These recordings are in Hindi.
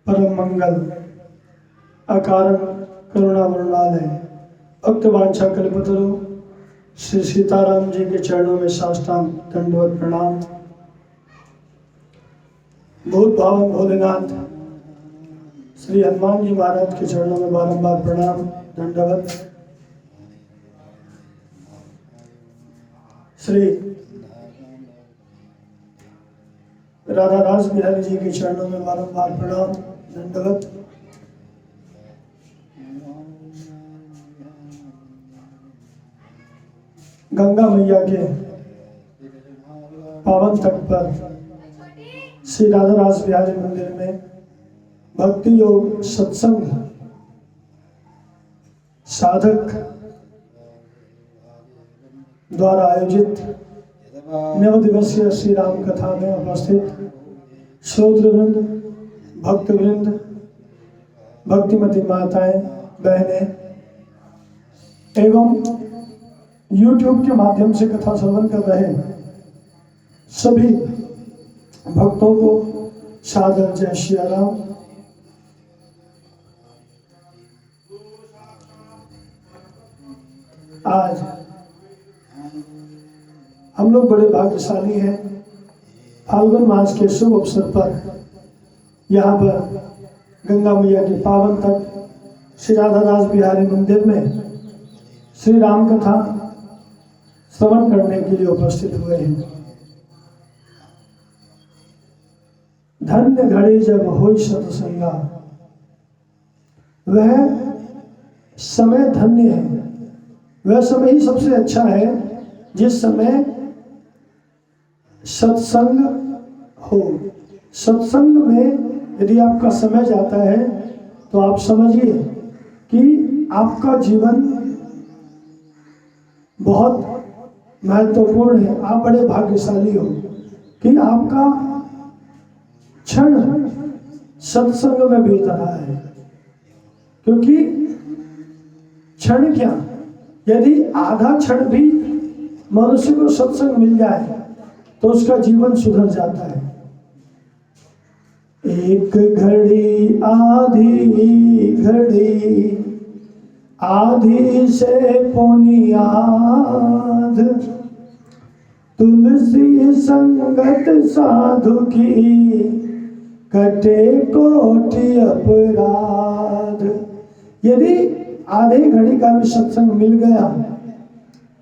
परम मंगल अकारण करुणा वरुणालय भक्त वांछा कल्पतरु श्री सीताराम जी के चरणों में साष्टांग दंडवत प्रणाम। भूत भावन भोलेनाथ श्री हनुमान जी महाराज के चरणों में बारंबार प्रणाम दंडवत। श्री राधा रास बिहारी जी के चरणों में बारंबार प्रणाम दंडवत। गंगा मैया के पावन तट पर श्री राधा रास बिहारी मंदिर में भक्ति योग सत्संग साधक द्वारा आयोजित नव दिवसीय श्री राम कथा में उपस्थित श्रोत्र वृंद, भक्त वृंद, भक्तिमती माताएं, बहनें एवं YouTube के माध्यम से कथा श्रवण कर रहे सभी भक्तों को सादर जय श्री राम। आज हम लोग बड़े भाग्यशाली हैं। फाल्गुन मास के शुभ अवसर पर यहाँ पर गंगा मैया के पावन तट श्री राधा रास बिहारी मंदिर में श्री राम कथा श्रवण करने के लिए उपस्थित हुए हैं। धन्य घड़ी जब होई सतसंगा, वह समय धन्य है। वह समय ही सबसे अच्छा है जिस समय सत्संग हो। सत्संग में यदि आपका समय जाता है तो आप समझिए कि आपका जीवन बहुत महत्वपूर्ण है। आप बड़े भाग्यशाली हो कि आपका क्षण सत्संग में बीत रहा है। क्योंकि क्षण क्या, यदि आधा क्षण भी मनुष्य को सत्संग मिल जाए तो उसका जीवन सुधर जाता है। एक घड़ी आधी घड़ी आधी से पुनियाद, तुलसी संगत साधु की कटे कोटि अपराध। यदि आधे घड़ी का भी सत्संग मिल गया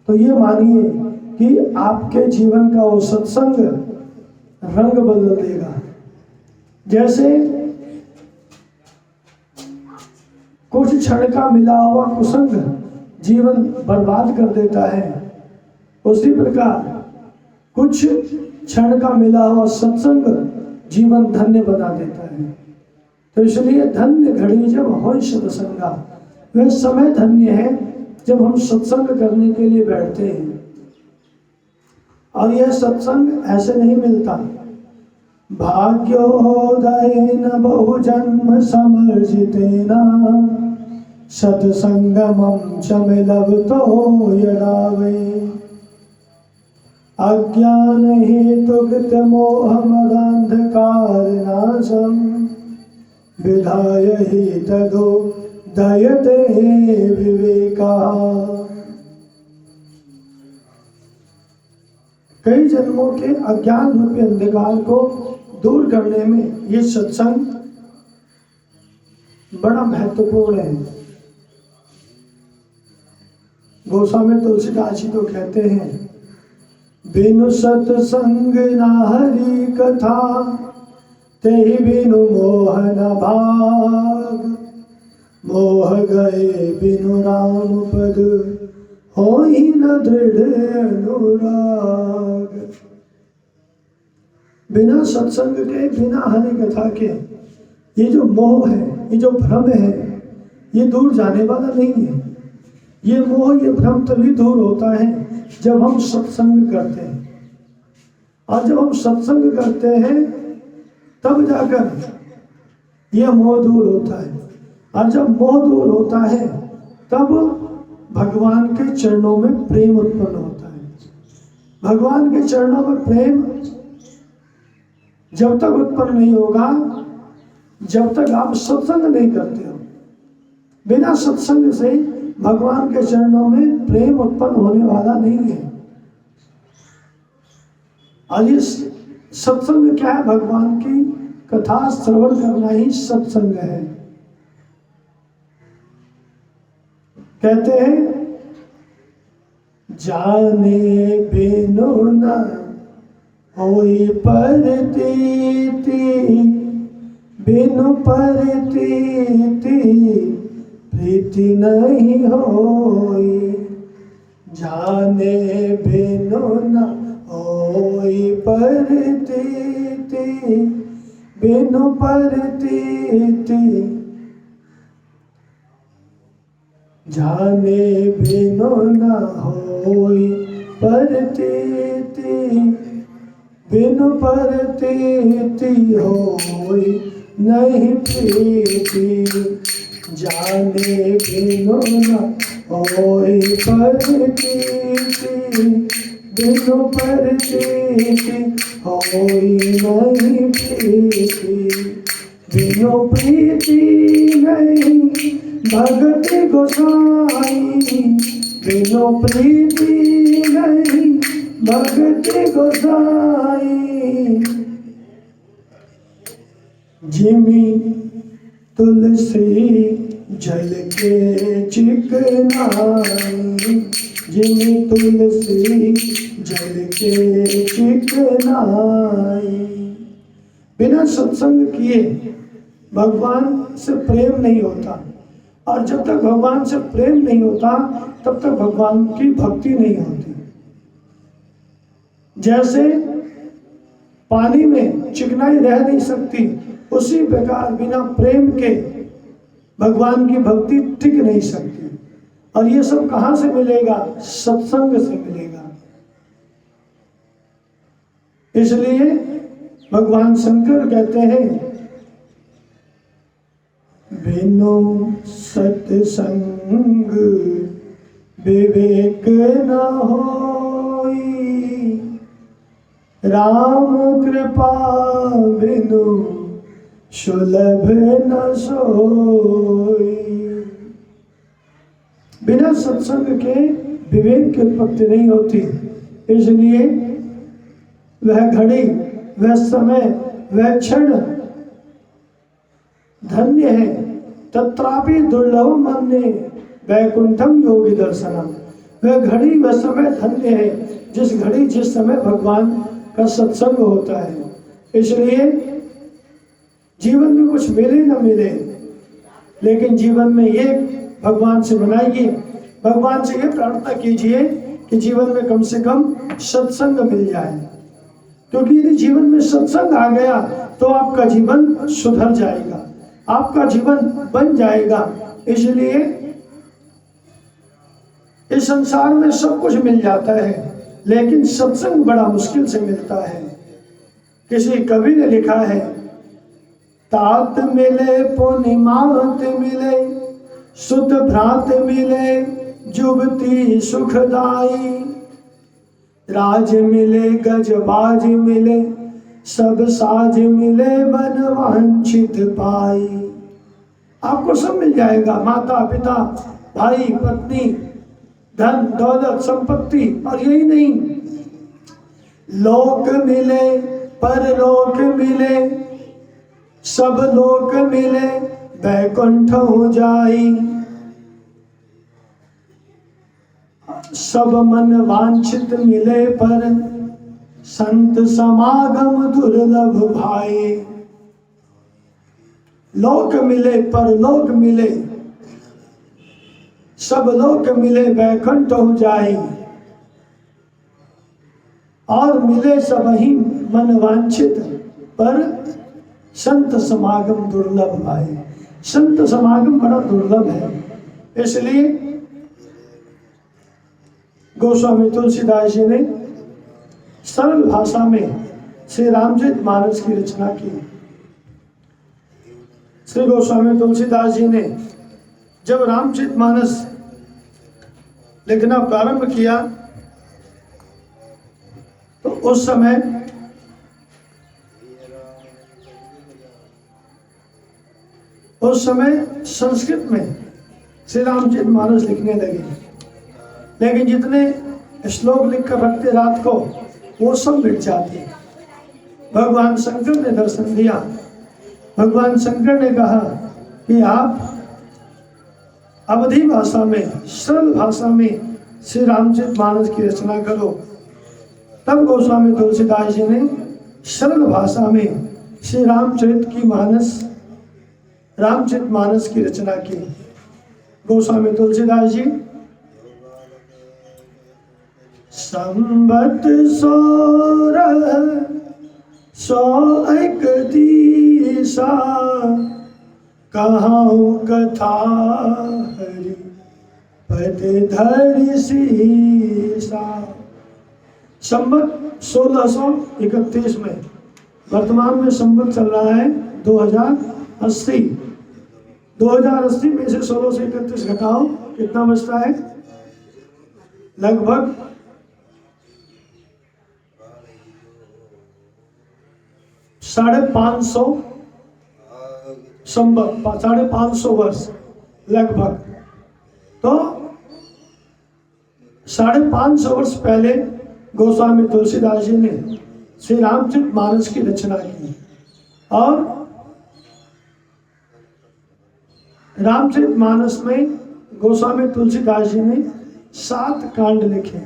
तो ये मानिए कि आपके जीवन का वो सत्संग रंग बदल देगा। जैसे कुछ क्षण का मिला हुआ कुसंग जीवन बर्बाद कर देता है, उसी प्रकार कुछ क्षण का मिला हुआ सत्संग जीवन धन्य बना देता है। तो इसलिए धन्य घड़ी जब होई सत्संगा, वह समय धन्य है जब हम सत्संग करने के लिए बैठते हैं। और यह सत्संग ऐसे नहीं मिलता। भाग्योदयेन बहुजन्म समर्जितेन सत्संगमं च मिलवतो यदा वै अज्ञानहेतुकृत मोहमदान्धकारनाशं विधाय हि तदोदयते विवेकः। कई जन्मों के अज्ञान रूपी अंधकार को दूर करने में ये सत्संग बड़ा महत्वपूर्ण है। गोस्वामी तुलसीदास जी तो कहते हैं, बिनु सत्संग ना हरि कथा, तेहि बिनु मोह न भाग, मोह गए बिनु राम पद, होई न दृढ़ अनुराग। बिना सत्संग के, बिना हरि कथा के ये जो मोह है, ये जो भ्रम है, ये दूर जाने वाला नहीं है। ये मोह, ये भ्रम तभी दूर होता है जब हम सत्संग करते हैं। और जब हम सत्संग करते हैं तब जाकर यह मोह दूर होता है। और जब मोह दूर होता है तब भगवान के चरणों में प्रेम उत्पन्न होता है। भगवान के चरणों में प्रेम जब तक उत्पन्न नहीं होगा जब तक आप सत्संग नहीं करते हो। बिना सत्संग से भगवान के चरणों में प्रेम उत्पन्न होने वाला नहीं है। और ये सत्संग क्या है? भगवान की कथा श्रवण करना ही सत्संग है। कहते हैं जाने बिनु न होई परतीति, बिनु परतीति प्रीति नहीं होई। जाने बिनु न होई परतीति, बिनु परतीति जाने बिनु न होई परतीति, बिनु परतीति होई नहीं प्रीति। जाने बिनु न होई परतीति, बिनु परतीति होई नहीं प्रीति। बिनु प्रीति नहीं भगति गोसाई, बिनु प्रीति नहीं भगति गोसाई। जिमी तुलसी जल के चिकनाई, जिमी तुलसी जल के चिकनाई। बिना सत्संग किए भगवान से प्रेम नहीं होता, और जब तक भगवान से प्रेम नहीं होता तब तक भगवान की भक्ति नहीं होती। जैसे पानी में चिकनाई रह नहीं सकती, उसी प्रकार बिना प्रेम के भगवान की भक्ति टिक नहीं सकती। और ये सब कहां से मिलेगा? सत्संग से मिलेगा। इसलिए भगवान शंकर कहते हैं बिनु सत्संग विवेक न होई, राम कृपा बिनु सुलभ न सोई। बिना सत्संग के विवेक की उत्पत्ति नहीं होती। इसलिए वह घड़ी, वह समय, वह क्षण धन्य है। तत्रापि दुर्लभ मन्ये वैकुंठम योगी दर्शनम। वह घड़ी, वह समय धन्य है जिस घड़ी, जिस समय भगवान का सत्संग होता है। इसलिए जीवन में कुछ मिले न मिले, लेकिन जीवन में ये भगवान से मनाइए, भगवान से ये प्रार्थना कीजिए कि जीवन में कम से कम सत्संग मिल जाए। क्योंकि यदि जीवन में सत्संग आ गया तो आपका जीवन सुधर जाएगा, आपका जीवन बन जाएगा। इसलिए इस संसार में सब कुछ मिल जाता है, लेकिन सत्संग बड़ा मुश्किल से मिलता है। किसी कवि ने लिखा है, तात मिले पूर्णिमात मिले, सुत भ्रात मिले जुगती सुखदाई। राज मिले गजबाज मिले, सब साज मिले मन वांछित पाई। आपको सब मिल जाएगा, माता पिता भाई पत्नी धन दौलत संपत्ति। और यही नहीं, लोक मिले परलोक मिले, सब लोक मिले वैकुंठ हो जाई। सब मन वांछित मिले पर संत समागम दुर्लभ भाई। लोक मिले परलोक मिले, सब लोक मिले वैकुंठ हो जाई। और मिले सब ही मन वांछित पर संत समागम दुर्लभ भाई। संत समागम बड़ा दुर्लभ है। इसलिए गोस्वामी तुलसीदास जी ने सरल भाषा में श्री रामचरितमानस की रचना की। श्री गोस्वामी तुलसीदास जी ने जब रामचरितमानस लिखना प्रारंभ किया तो उस समय उस समय संस्कृत में श्री रामचरितमानस लिखने लगे, लेकिन जितने श्लोक लिख कर रखते रात को वो सब मिट जाते। भगवान शंकर ने दर्शन दिया। भगवान शंकर ने कहा कि आप अवधी भाषा में, सरल भाषा में श्री रामचरितमानस की रचना करो। तब गोस्वामी तुलसीदास जी ने सरल भाषा में श्री रामचरितमानस की रचना की। गोस्वामी तुलसीदास जी संबत 161 कहाऊं कथा हरि पद धरि सीसा। संबत 1631 में, वर्तमान में संबत चल रहा है 2080। 2080 में से 1631 घटाओ, कितना बचता है? लगभग 550 संबत, 550 वर्ष लगभग। तो 550 वर्ष पहले गोस्वामी तुलसीदास जी ने श्री रामचरितमानस की रचना की। और रामचरितमानस में गोस्वामी तुलसीदास जी ने 7 कांड लिखे।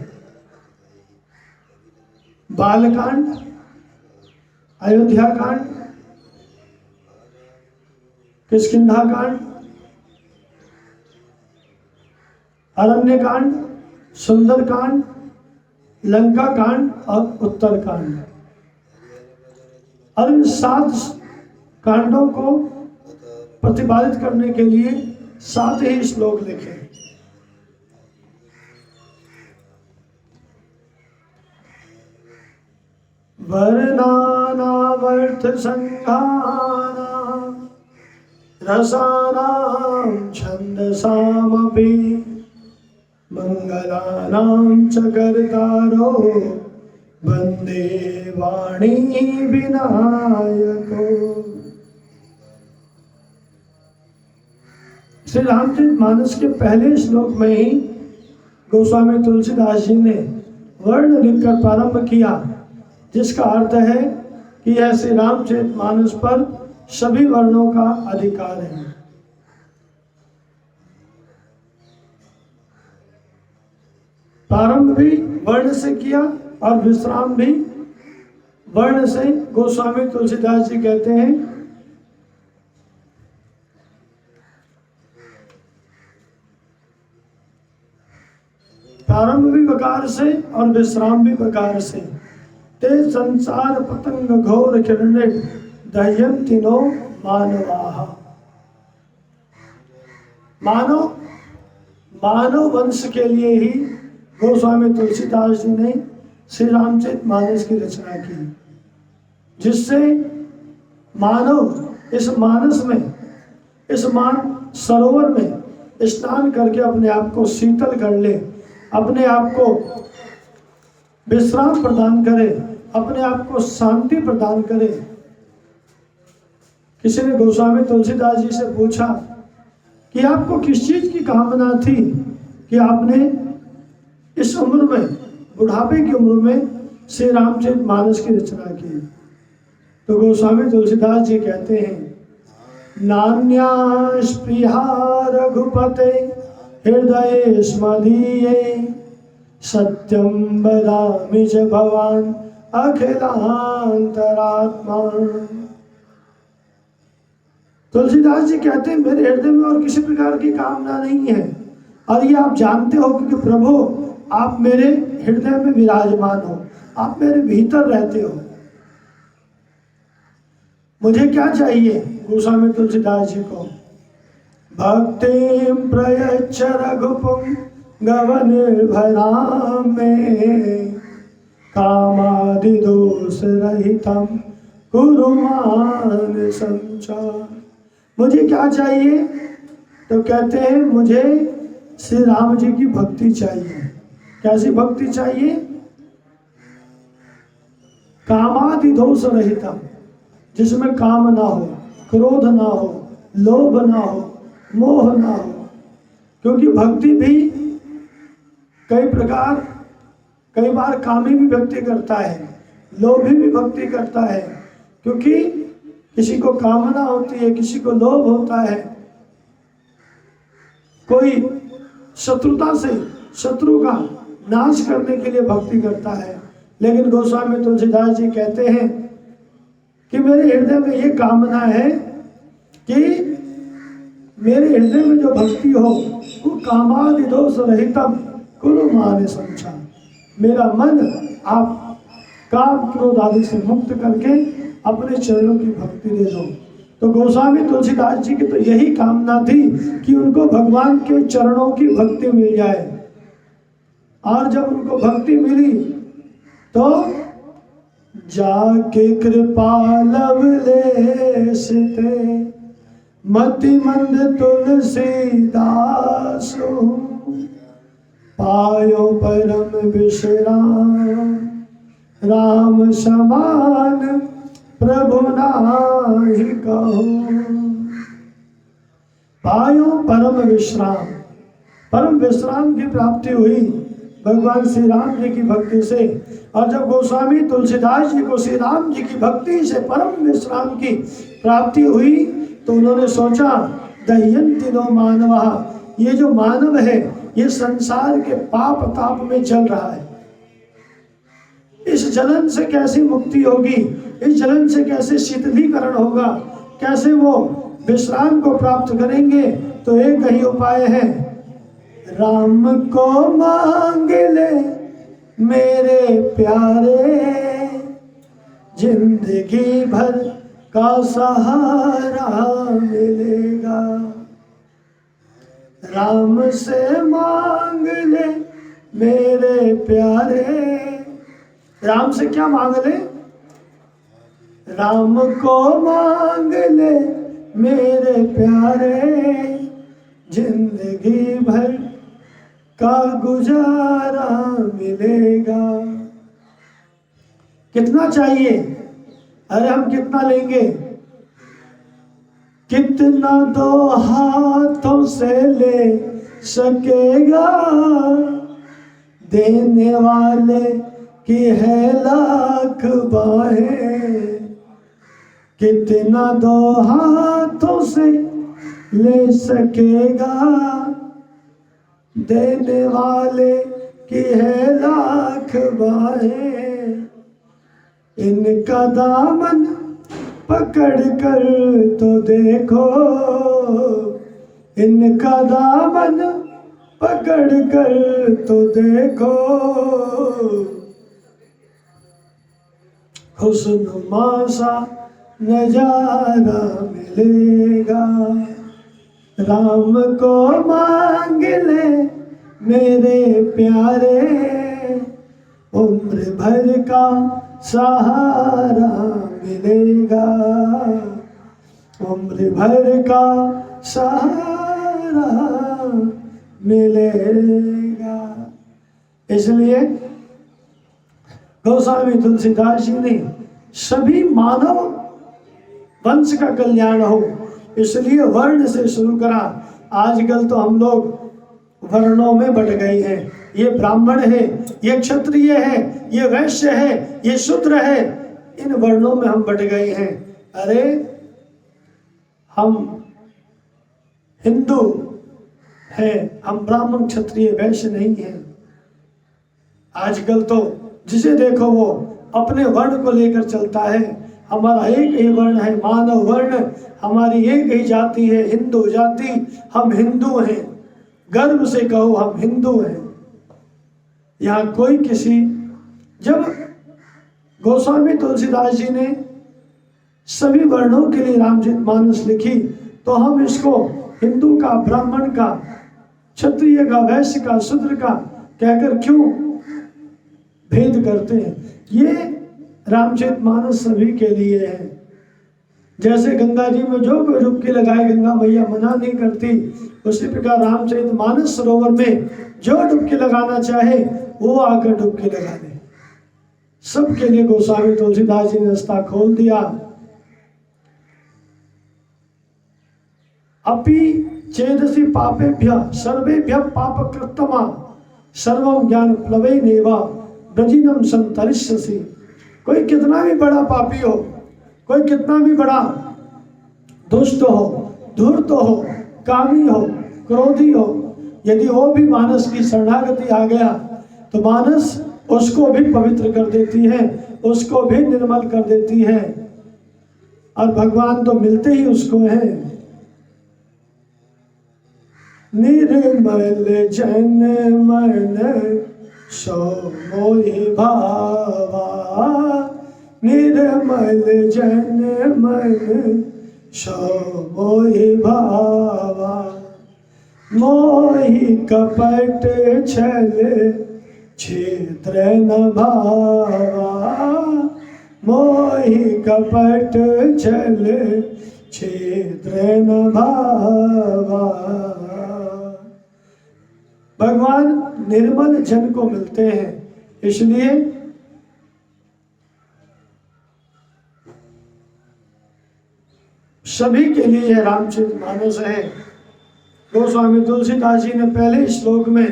बालकांड, अयोध्या कांड, किष्किंधा कांड, अरण्य कांड, सुंदर कांड, लंका कांड और उत्तर कांड। और इन 7 कांडों को प्रतिपादित करने के लिए 7 ही श्लोक लिखे। वर्णानामर्थ संघाना रसानां छन्दसामपि मंगलानां च कर्तारो वंदे वाणी विनायको। श्री रामचरितमानस के पहले श्लोक में ही गोस्वामी तुलसीदास जी ने वर्ण लिखकर प्रारंभ किया, जिसका अर्थ है कि यह श्री रामचरितमानस पर सभी वर्णों का अधिकार है। प्रारंभ भी वर्ण से किया और विश्राम भी वर्ण से। गोस्वामी तुलसीदास जी कहते हैं प्रारंभ भी बकार से और विश्राम भी बकार से। ते संसार पतंग घोर किरणे दह्यन्ति नो मानवाः। मानव वंश के लिए ही गोस्वामी तुलसीदास जी ने श्री रामचरितमानस की रचना की, जिससे मानव इस मानस में, इस मान सरोवर में स्नान करके अपने आप को शीतल कर ले, अपने आप को विश्राम प्रदान करे, अपने आप को शांति प्रदान करे। किसी ने गोस्वामी तुलसीदास जी से पूछा कि आपको किस चीज की कामना थी कि आपने इस उम्र में, बुढ़ापे की उम्र में श्री रामचरितमानस की रचना की? तो गोस्वामी तुलसीदास जी कहते हैं नान्या स्पृहा रघुपते हृदय स्मदीये सत्यम वदामि च भवान अखिलांतरात्मा। तुलसीदास जी कहते हैं मेरे हृदय में और किसी प्रकार की कामना नहीं है, और ये आप जानते हो क्योंकि प्रभु आप मेरे हृदय में विराजमान हो, आप मेरे भीतर रहते हो। मुझे क्या चाहिए? गोस्वामी तुलसीदास जी को भक्तिं प्रयच्छ रघुपुं गवनिर्भरां मे कामादि दोष रहितं कुरु मानसं। मुझे क्या चाहिए? तो कहते हैं मुझे श्री राम जी की भक्ति चाहिए। कैसी भक्ति चाहिए? कामादि दोष रहितम, जिसमें काम ना हो, क्रोध ना हो, लोभ ना हो, मोह ना हो। क्योंकि भक्ति भी कई बार कामी भी भक्ति करता है, लोभी भी भक्ति करता है। क्योंकि किसी को कामना होती है, किसी को लोभ होता है, कोई शत्रुता से शत्रु का नाश करने के लिए भक्ति करता है। लेकिन गोस्वामी तुलसीदास जी कहते हैं कि मेरे हृदय में ये कामना है कि मेरे हृदय में जो भक्ति हो वो कामादि दोष रहितम कुरु माने संचा। मेरा मन आप काम क्रोध आदि से मुक्त करके अपने चरणों की भक्ति दे दो। तो गोस्वामी तुलसीदास जी की तो यही कामना थी कि उनको भगवान के चरणों की भक्ति मिल जाए। और जब उनको भक्ति मिली तो जाके कृपा लवलेश ते मति मंद तुलसीदास पायो परम विश्राम राम समान प्रभु नाहि कहो। पायो परम विश्राम, परम विश्राम की प्राप्ति हुई भगवान श्री राम जी की भक्ति से। और जब गोस्वामी तुलसीदास जी को श्री राम जी की भक्ति से परम विश्राम की प्राप्ति हुई तो उन्होंने सोचा दह्यन्ति नो मानवा, ये जो मानव है ये संसार के पाप ताप में चल रहा है, इस जलन से कैसी मुक्ति होगी, इस जलन से कैसे शीतलीकरण होगा, कैसे वो विश्राम को प्राप्त करेंगे। तो एक ही उपाय है, राम को मांग ले मेरे प्यारे जिंदगी भर का सहारा मिलेगा। राम से मांग ले मेरे प्यारे, राम से क्या मांग ले, राम को मांग ले मेरे प्यारे जिंदगी भर का गुजारा मिलेगा। कितना चाहिए? अरे हम कितना लेंगे? कितना दो हाथों से ले सकेगा, देने वाले की है लाख बाहें। कितना दो हाथों से ले सकेगा, देने वाले की है लाख बाहें। इनका दामन पकड़ कर तो देखो, इनका दामन पकड़ कर तो देखो, हुस्नुमा सा नजारा मिलेगा। राम को मांग ले मेरे प्यारे, उम्र भर का सहारा मिलेगा, उम्र भर का सहारा मिलेगा। इसलिए गोस्वामी तुलसीदास जी ने सभी मानव वंश का कल्याण हो इसलिए वर्ण से शुरू करा। आजकल तो हम लोग वर्णों में बट गए हैं, ये ब्राह्मण है, ये क्षत्रिय है, ये वैश्य है, ये शूद्र है, इन वर्णों में हम बट गए हैं। अरे हम हिंदू हैं, हम ब्राह्मण क्षत्रिय वैश्य नहीं हैं। आजकल तो जिसे देखो वो अपने वर्ण को लेकर चलता है। हमारा एक ही वर्ण है, मानव वर्ण, हमारी एक ही जाति है, हिंदू जाति। हम हिंदू हैं, गर्व से कहो हम हिंदू हैं। यहाँ कोई किसी, जब गोस्वामी तुलसीदास जी ने सभी वर्णों के लिए रामचरितमानस लिखी तो हम इसको हिंदू का, ब्राह्मण का, क्षत्रिय का, वैश्य का, शूद्र का कहकर क्यों भेद करते हैं? ये रामचरितमानस सभी के लिए है। जैसे गंगा जी में जो कोई डुबकी लगाए गंगा मैया मना नहीं करती, उसी प्रकार रामचरितमानस सरोवर में जो डुबकी लगाना चाहे वो आकर डुबकी लगा दे। सबके लिए गोस्वामी तुलसीदास जी ने रास्ता खोल दिया। अपि चेदसि पापेभ्यः सर्वेभ्यः पापकृत्तमा सर्वं ज्ञान प्लवे नेवा ब्रजिनम संतरिष्यसि। कोई कितना भी बड़ा पापी हो, कोई कितना भी बड़ा दुष्ट हो, धूर्त हो, कामी हो, क्रोधी हो, यदि वो भी मानस की शरणागति आ गया तो मानस उसको भी पवित्र कर देती है, उसको भी निर्मल कर देती है। और भगवान तो मिलते ही उसको हैं। निर्मल जन मन सो मोहि भावा, निर्मल जन मन सो मोहि भावा, मोहि कपट छल छिद्र न भावा, मोहि कपट छल छिद्र न भावा। भगवान निर्मल जन को मिलते हैं, इसलिए सभी के लिए यह रामचरितमानस है। गोस्वामी तुलसीदास जी ने पहले श्लोक में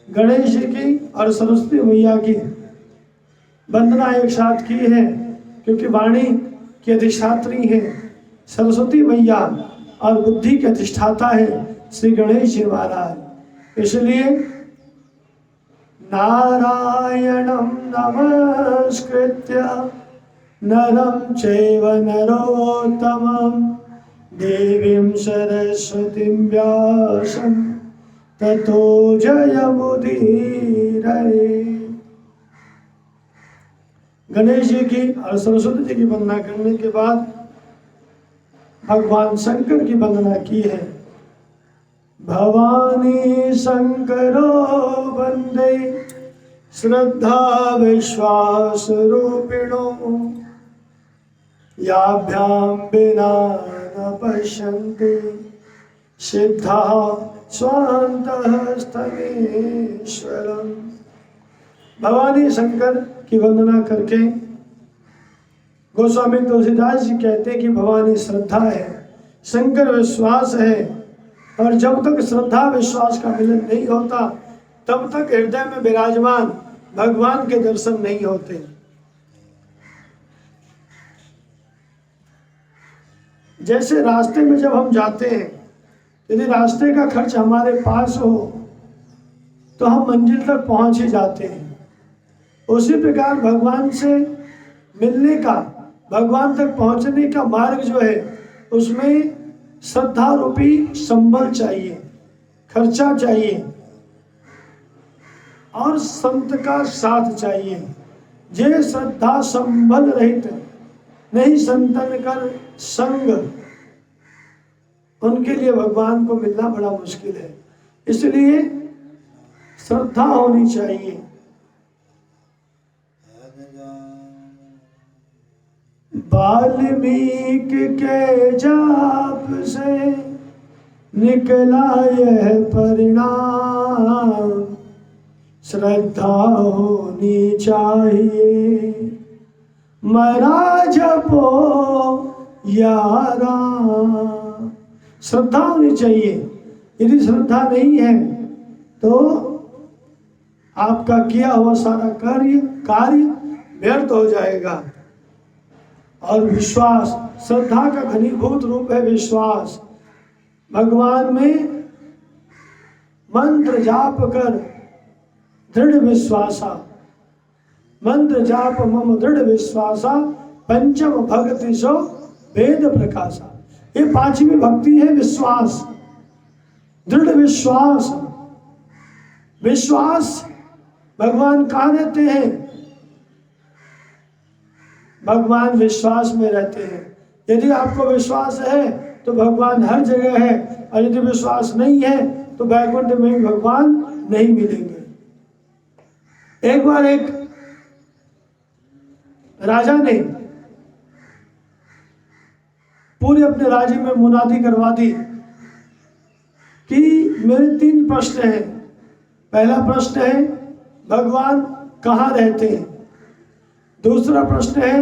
गणेश जी की और सरस्वती मैया की वंदना एक साथ की है, क्योंकि वाणी की अधिष्ठात्री है सरस्वती मैया और बुद्धि के अधिष्ठाता है श्री गणेश जी महाराज। इसलिए नारायणं नमस्कृत्य नरं चैव नरोत्तमं देवीं सरस्वतीं व्यासं ततो जयमुदीरये। गणेश जी की और सरस्वती जी की वंदना करने के बाद भगवान शंकर की वंदना की है। भवानी शंकरो वंदे श्रद्धा विश्वास रूपिणो, याभ्यां विना न पश्यन्ति सिद्धा स्वान्तः स्तमेश्वरम्। भवानी शंकर की वंदना करके गोस्वामी तुलसीदास जी कहते हैं कि भवानी श्रद्धा है, शंकर विश्वास है। और जब तक श्रद्धा विश्वास का मिलन नहीं होता तब तक हृदय में विराजमान भगवान के दर्शन नहीं होते। जैसे रास्ते में जब हम जाते हैं, यदि रास्ते का खर्च हमारे पास हो तो हम मंजिल तक पहुंच ही जाते हैं। उसी प्रकार भगवान से मिलने का, भगवान तक पहुंचने का मार्ग जो है उसमें श्रद्धा रूपी संबल चाहिए, खर्चा चाहिए और संत का साथ चाहिए। जे श्रद्धा संबल रहित नहीं संतन कर संग, उनके लिए भगवान को मिलना बड़ा मुश्किल है। इसलिए श्रद्धा होनी चाहिए। वाल्मीकि के जाप से निकला यह परिणाम, श्रद्धा होनी चाहिए मरा जपो यारा। श्रद्धा होनी चाहिए। यदि श्रद्धा नहीं है तो आपका किया हुआ सारा कार्य व्यर्थ हो जाएगा। और विश्वास, श्रद्धा का घनीभूत रूप है विश्वास। भगवान में मंत्र जाप कर दृढ़ विश्वासा, मंत्र जाप मम दृढ़ विश्वासा, पंचम भक्ति सो वेद प्रकाशा। ये पांचवी भक्ति है विश्वास, दृढ़ विश्वास। विश्वास भगवान कहाँ रहते हैं? भगवान विश्वास में रहते हैं। यदि आपको विश्वास है तो भगवान हर जगह है, और यदि विश्वास नहीं है तो वैकुंठ में भी भगवान नहीं मिलेंगे। एक बार एक राजा ने पूरे अपने राज्य में मुनादी करवा दी कि मेरे 3 प्रश्न हैं। पहला प्रश्न है भगवान कहाँ रहते हैं। दूसरा प्रश्न है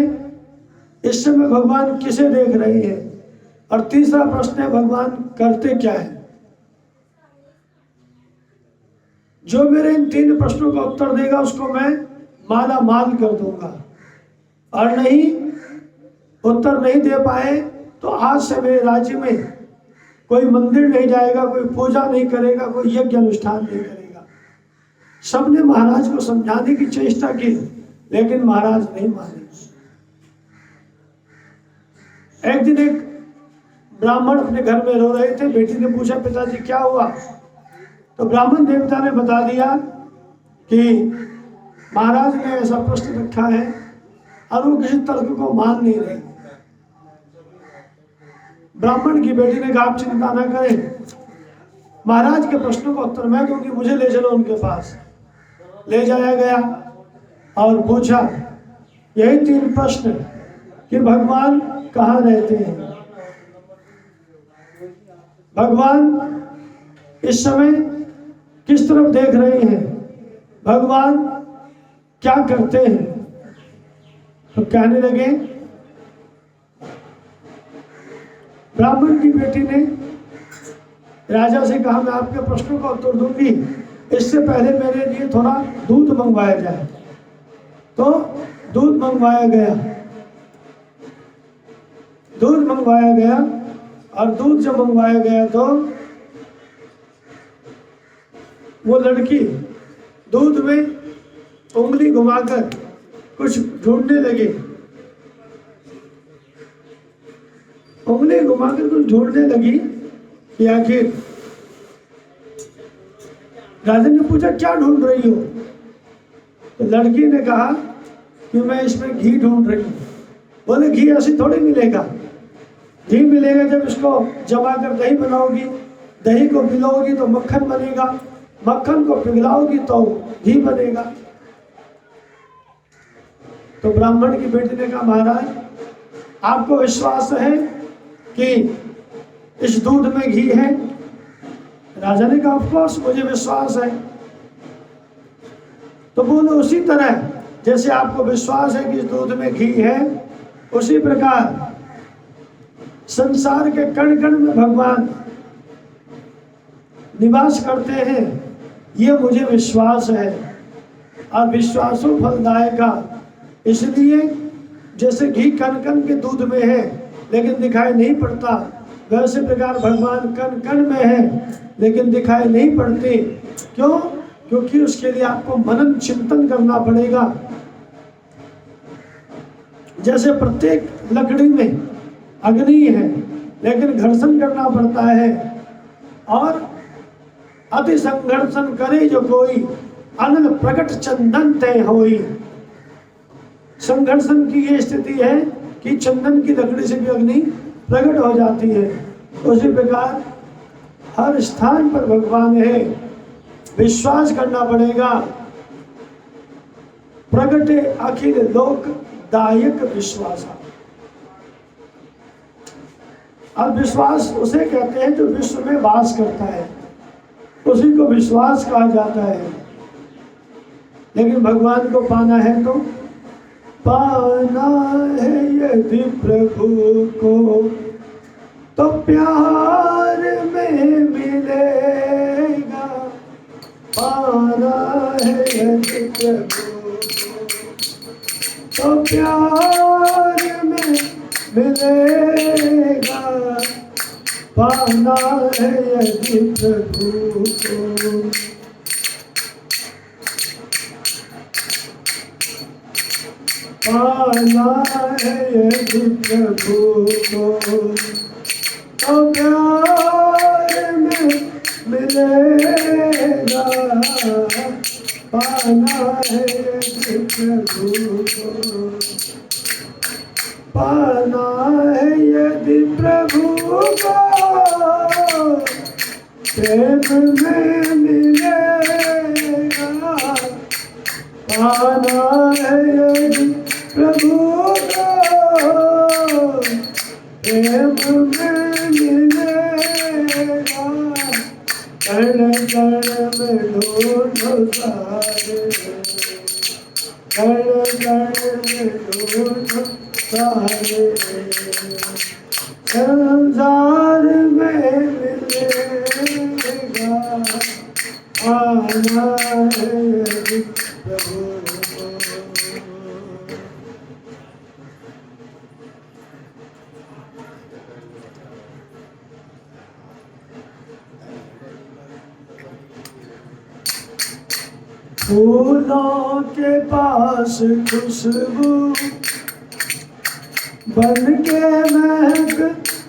इस समय भगवान किसे देख रहे हैं। और तीसरा प्रश्न है भगवान करते क्या है। जो मेरे इन 3 प्रश्नों का उत्तर देगा उसको मैं माला माल कर दूंगा, और नहीं उत्तर नहीं दे पाए तो आज से मेरे राज्य में कोई मंदिर नहीं जाएगा, कोई पूजा नहीं करेगा, कोई यज्ञ अनुष्ठान नहीं करेगा। सबने महाराज को समझाने की चेष्टा की, लेकिन महाराज नहीं माने। एक दिन एक ब्राह्मण अपने घर में रो रहे थे। बेटी ने पूछा, पिताजी क्या हुआ? तो ब्राह्मण देवता ने बता दिया कि महाराज ने ऐसा प्रश्न रखा है और वो किसी तर्क को मान नहीं रहे। ब्राह्मण की बेटी ने कहा, आप चिंता ना करें, महाराज के प्रश्नों का उत्तर मैं दूंगी, मुझे ले चलो उनके पास। ले जाया गया और पूछा यही 3 प्रश्न कि भगवान कहाँ रहते हैं, भगवान इस समय किस तरफ देख रहे हैं, भगवान क्या करते हैं। तो कहने लगे, ब्राह्मण की बेटी ने राजा से कहा, मैं आपके प्रश्नों का उत्तर दूंगी, इससे पहले मेरे लिए थोड़ा दूध मंगवाया जाए। तो दूध मंगवाया गया, दूध मंगवाया गया, और दूध जब मंगवाया गया तो वो लड़की दूध में उंगली घुमाकर कुछ ढूंढने लगी, उंगली घुमाकर कुछ ढूंढने लगी कि आखिर। राजा ने पूछा, क्या ढूंढ रही हो? तो लड़की ने कहा कि मैं इसमें घी ढूंढ रही हूँ। बोले, घी ऐसे थोड़ी मिलेगा, घी मिलेगा जब इसको जमा कर दही बनाओगी, दही को पिलाओगी तो मक्खन बनेगा, मक्खन को पिघलाओगी तो घी बनेगा। तो ब्राह्मण की बेटी ने कहा, महाराज आपको विश्वास है कि इस दूध में घी है? राजा ने कहा, ऑफ कोर्स मुझे विश्वास है। तो बोले, उसी तरह जैसे आपको विश्वास है कि इस दूध में घी है, उसी प्रकार संसार के कण कण में भगवान निवास करते हैं, ये मुझे विश्वास है। और विश्वासों फलदायका, इसलिए जैसे घी कण कण के दूध में है लेकिन दिखाई नहीं पड़ता, वैसे प्रकार भगवान कण कण में है लेकिन दिखाई नहीं पड़ते। क्यों? क्योंकि उसके लिए आपको मनन चिंतन करना पड़ेगा। जैसे प्रत्येक लकड़ी में अग्नि है लेकिन घर्षण करना पड़ता है, और अति संघर्षण करे जो कोई, अनल प्रकट चंदन तय होई। संघर्षण की ये स्थिति है कि चंदन की लकड़ी से भी अग्नि प्रकट हो जाती है। उसी प्रकार हर स्थान पर भगवान है, विश्वास करना पड़ेगा। प्रगटे अखिल लोक दायक विश्वास। अब विश्वास उसे कहते हैं जो विश्व में वास करता है, उसी को विश्वास कहा जाता है। लेकिन भगवान को पाना है तो पाना है यदि प्रभु को, तो प्यार में मिलेगा। पाना है यदि प्रभु को, तो प्यार में मिलेगा। पाना है यदि प्रभु को, पाना है यदि प्रभु को, तो प्यार में मिलेगा। पाना है यदि प्रभु को, पाना है यदि प्रभु को, प्रेम में मिलेगा। पाना है यदि प्रभु को, प्रेम में मिलेगा। कण कण में ढूंढो सारे, कण कण में ढूंढो सारे, संसार में मिलेगा, आना है यदि प्रभु को। फूलों के पास खुशबू बन के महक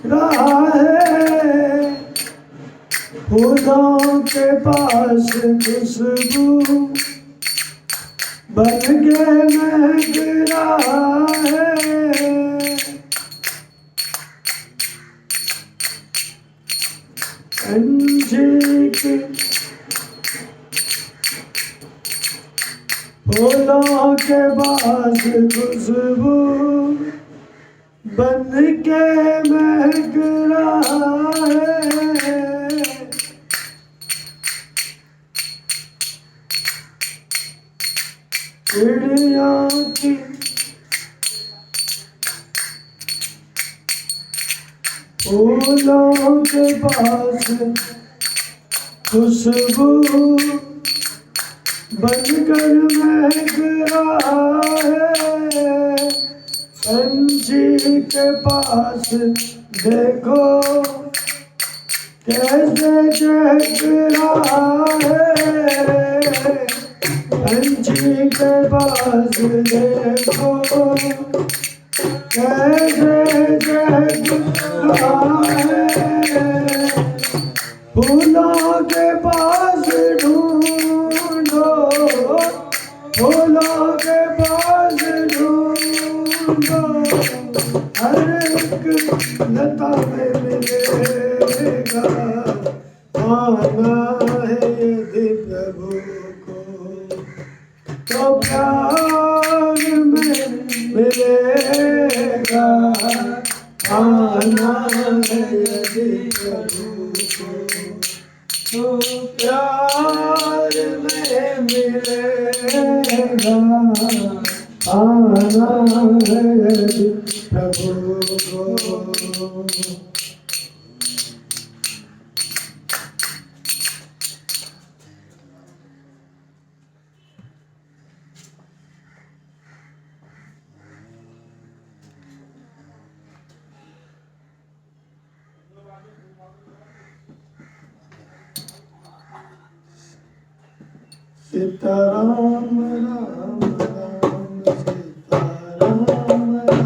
रहा है, फूलों के पास खुशबू बन के महक रहा है। फूलों के पास खुशबू बन के महक रहा है, चिड़ियों की फूलों के पास खुशबू बनकर महक रहा है। पंछी के पास देखो कैसे चहक रहा है, पंछी के पास देखो कैसे चहक रहा है। फूलों के पास ढूंढो, फूलों के पास ढूंढो, हर एक लता में मिलेगा, आना है यदि प्रभु को तो प्यार में मिलेगा, आना है यदि प्रभु को तो प्यार में मिलेगा, आना है यदि प्रभु को। सीताराम राम राम सीताराम राम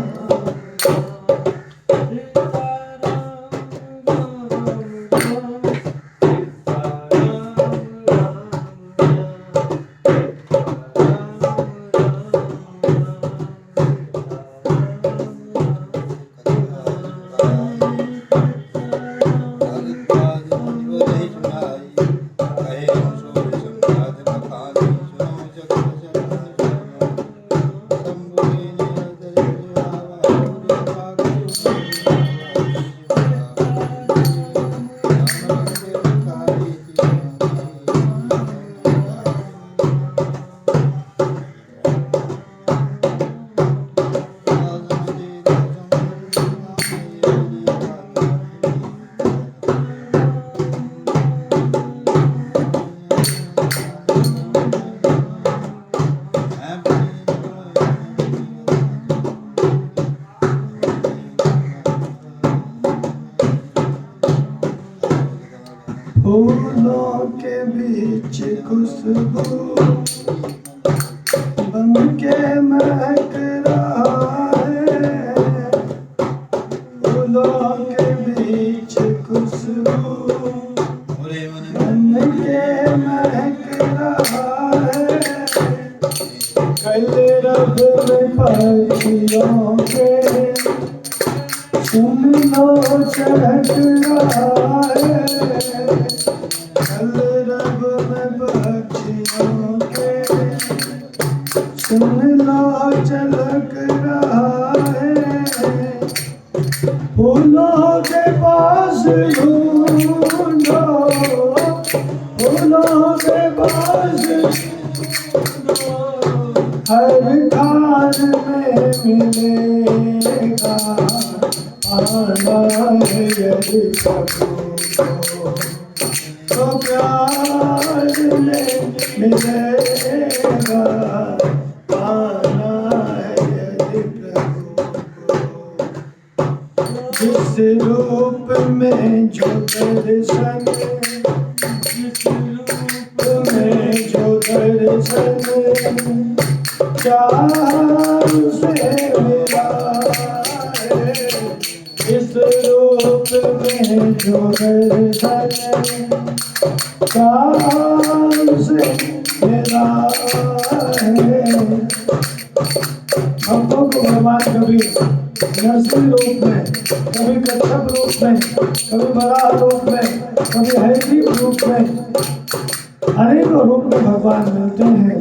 फूलों के बीच खुशबू बन के महक रहा है, फूलों के बीच खुशबू बन के महक रहा है। कल रब में पक्षियों के सुन लो चहक रहा है, कल रब में पक्षियों के सुन लो चलक रहा है। फूलों के पास ढूंढो, फूलों के पास हर खान में मिलेगा, आना प्रभु को, तो प्यार में मिलेगा, पाना है यदि प्रभु को। जिस रूप में जो दर्शन, जिस रूप में जो दर्शन चाह से मिला है, इस रूप में जो दर्शन चाह से मिला है। भक्तों को भगवान कभी नरसिंह रूप में, कभी कच्छप रूप में, कभी बराह रूप में, कभी हयग्रीव रूप में, अनेकों रूप में भगवान मिलते हैं।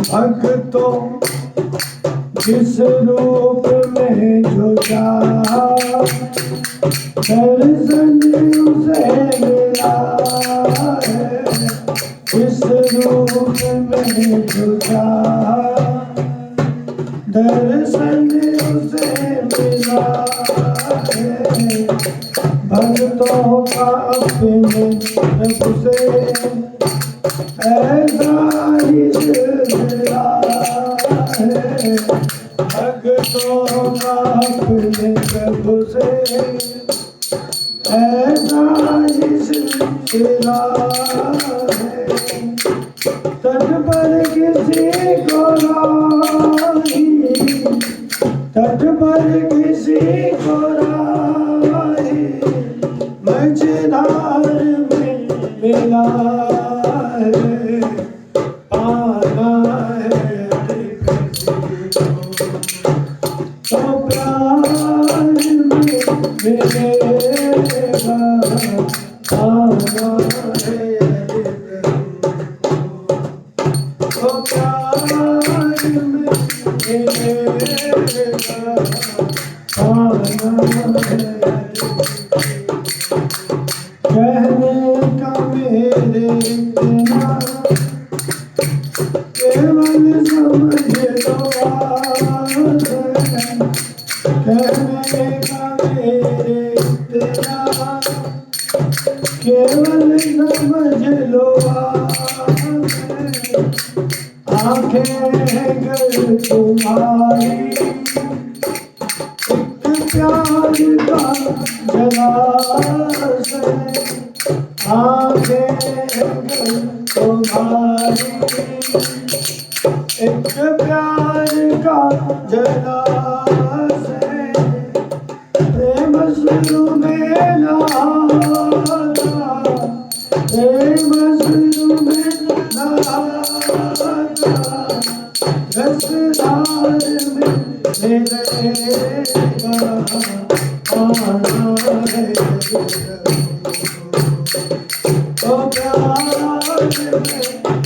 भक्तों जिस रूप में जो चाहा, दर्शन उसे मिला है, जिस रूप में जो चाहा, दर्शन उसे मिला है। भक्तों का अपने प्रभु से ऐसा ही सिलसिला है, भक्तों का अपने प्रभु से ऐसा ही सिलसिला है। तट पर किसी को राही, तट पर किसी को राही, मझधार में मिला है, पाना है तो प्यार में मिलेगा, पाना है तो प्यार में मिलेगा, पाना है। कहने का मेरे इतना केवल समझ लो बात है, कहने का मेरे इतना केवल समझ लो बात है। आंखें गर तुम्हारी एक प्यार का जलाशय, आंखें तुम्हारी एक प्यार का जलाशय, प्रेम शुरू में नहाता, प्रेम शुरू में नहाता, रसधार में मिलेगा, पाना है तो प्यार में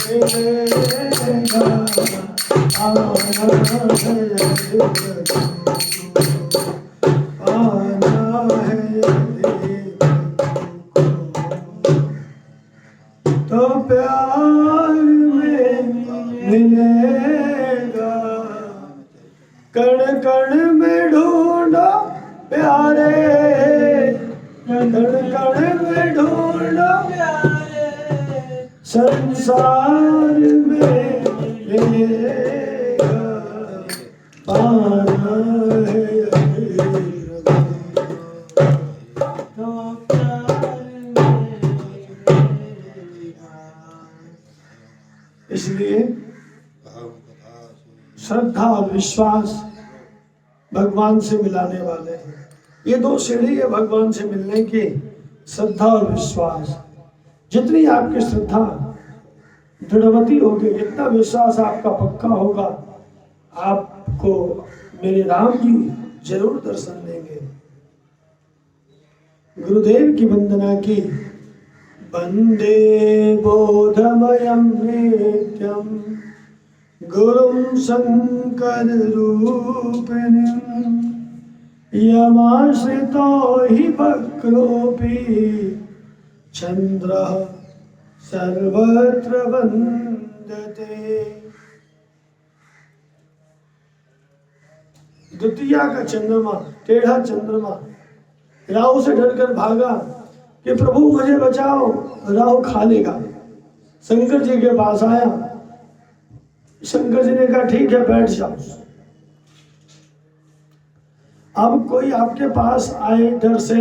मिलेगा, पाना है तो प्यार में मिलेगा। कण कण में ढूंढो प्यारे, कण कण में ढूंढो प्यारे, संसार में मिलेगा, पाना है तो प्यार में। इसलिए श्रद्धा और विश्वास भगवान से मिलाने वाले हैं। ये दो सीढ़ी है भगवान से मिलने की, श्रद्धा और विश्वास। जितनी आपकी श्रद्धा दृढ़वती होगी, जितना विश्वास आपका पक्का होगा, आपको मेरे राम जी जरूर दर्शन देंगे। गुरुदेव की वंदना की। वंदे बोधमयं नित्यं गुरुं शंकर रूपिणीं, यमाश्रितो हि वक्रोऽपि चंद्रः सर्वत्र वंदते। द्वितीया का चंद्रमा, टेढ़ा चंद्रमा राहु से डरकर भागा कि प्रभु मुझे बचाओ, राहु खा लेगा। शंकर जी के पास आया, शंकर जी ने कहा ठीक है बैठ जाओ। अब कोई आपके पास आए डर से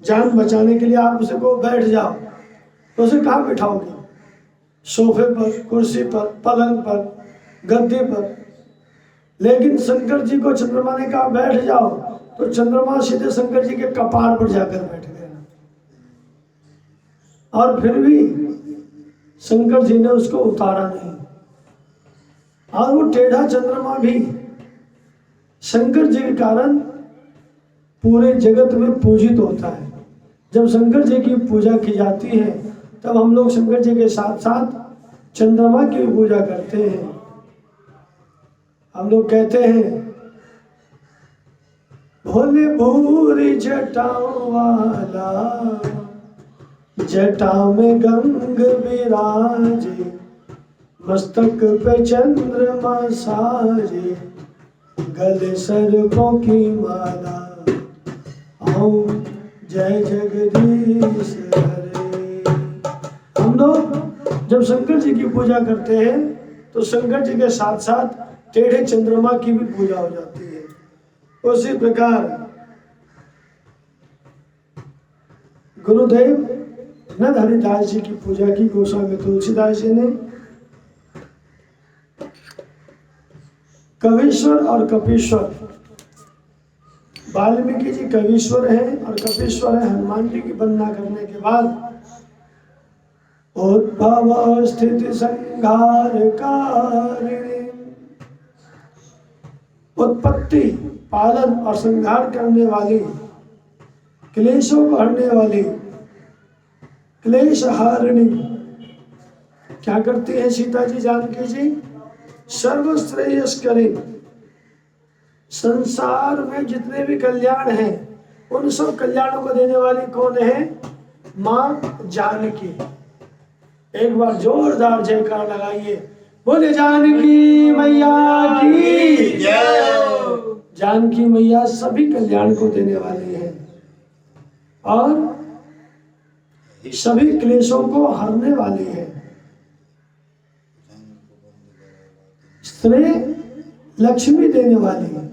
जान बचाने के लिए, आप उसे को बैठ जाओ, तो उसे कहाँ बिठाओगे? सोफे पर, कुर्सी पर, पलंग पर, गद्दे पर। लेकिन शंकर जी को चंद्रमा ने कहा बैठ जाओ, तो चंद्रमा सीधे शंकर जी के कपार पर जाकर बैठ गया। और फिर भी शंकर जी ने उसको उतारा नहीं। और वो टेढ़ा चंद्रमा भी शंकर जी के कारण पूरे जगत में पूजित होता है। जब शंकर जी की पूजा की जाती है तब हम लोग शंकर जी के साथ साथ चंद्रमा की भी पूजा करते हैं। हम लोग कहते हैं भोले भूरी जटाओं वाला, जटा में गंग विराजे, मस्तक पे चंद्रमा साजे, गले सर्पों की माला, ओम जय जगदीश हरे। हम लोग जब शंकर जी की पूजा करते हैं तो शंकर जी के साथ साथ टेढ़े चंद्रमा की भी पूजा हो जाती है। उसी प्रकार गुरुदेव नरहरिदास जी की पूजा की गोस्वामी तुलसीदास जी ने। कवीश्वर और कपीश्वर, वाल्मीकि जी कवीश्वर हैं और कपीश्वर है। हनुमान जी की वंदना करने के बाद उद्भव स्थिति संहार कारिणी, उत्पत्ति, पालन और संहार करने वाली, क्लेशों को हरने वाली, क्लेश हारिणी। क्या करती है सीता जी, जानकी जी? सर्वश्रेयस्करी, संसार में जितने भी कल्याण हैं उन सब कल्याणों को देने वाली कौन है? माँ जानकी। एक बार जोरदार जयकार लगाइए, बोले जानकी मैया की जय। जानकी मैया सभी कल्याण को देने वाली है और सभी क्लेशों को हरने वाली है। स्त्री लक्ष्मी देने वाली है।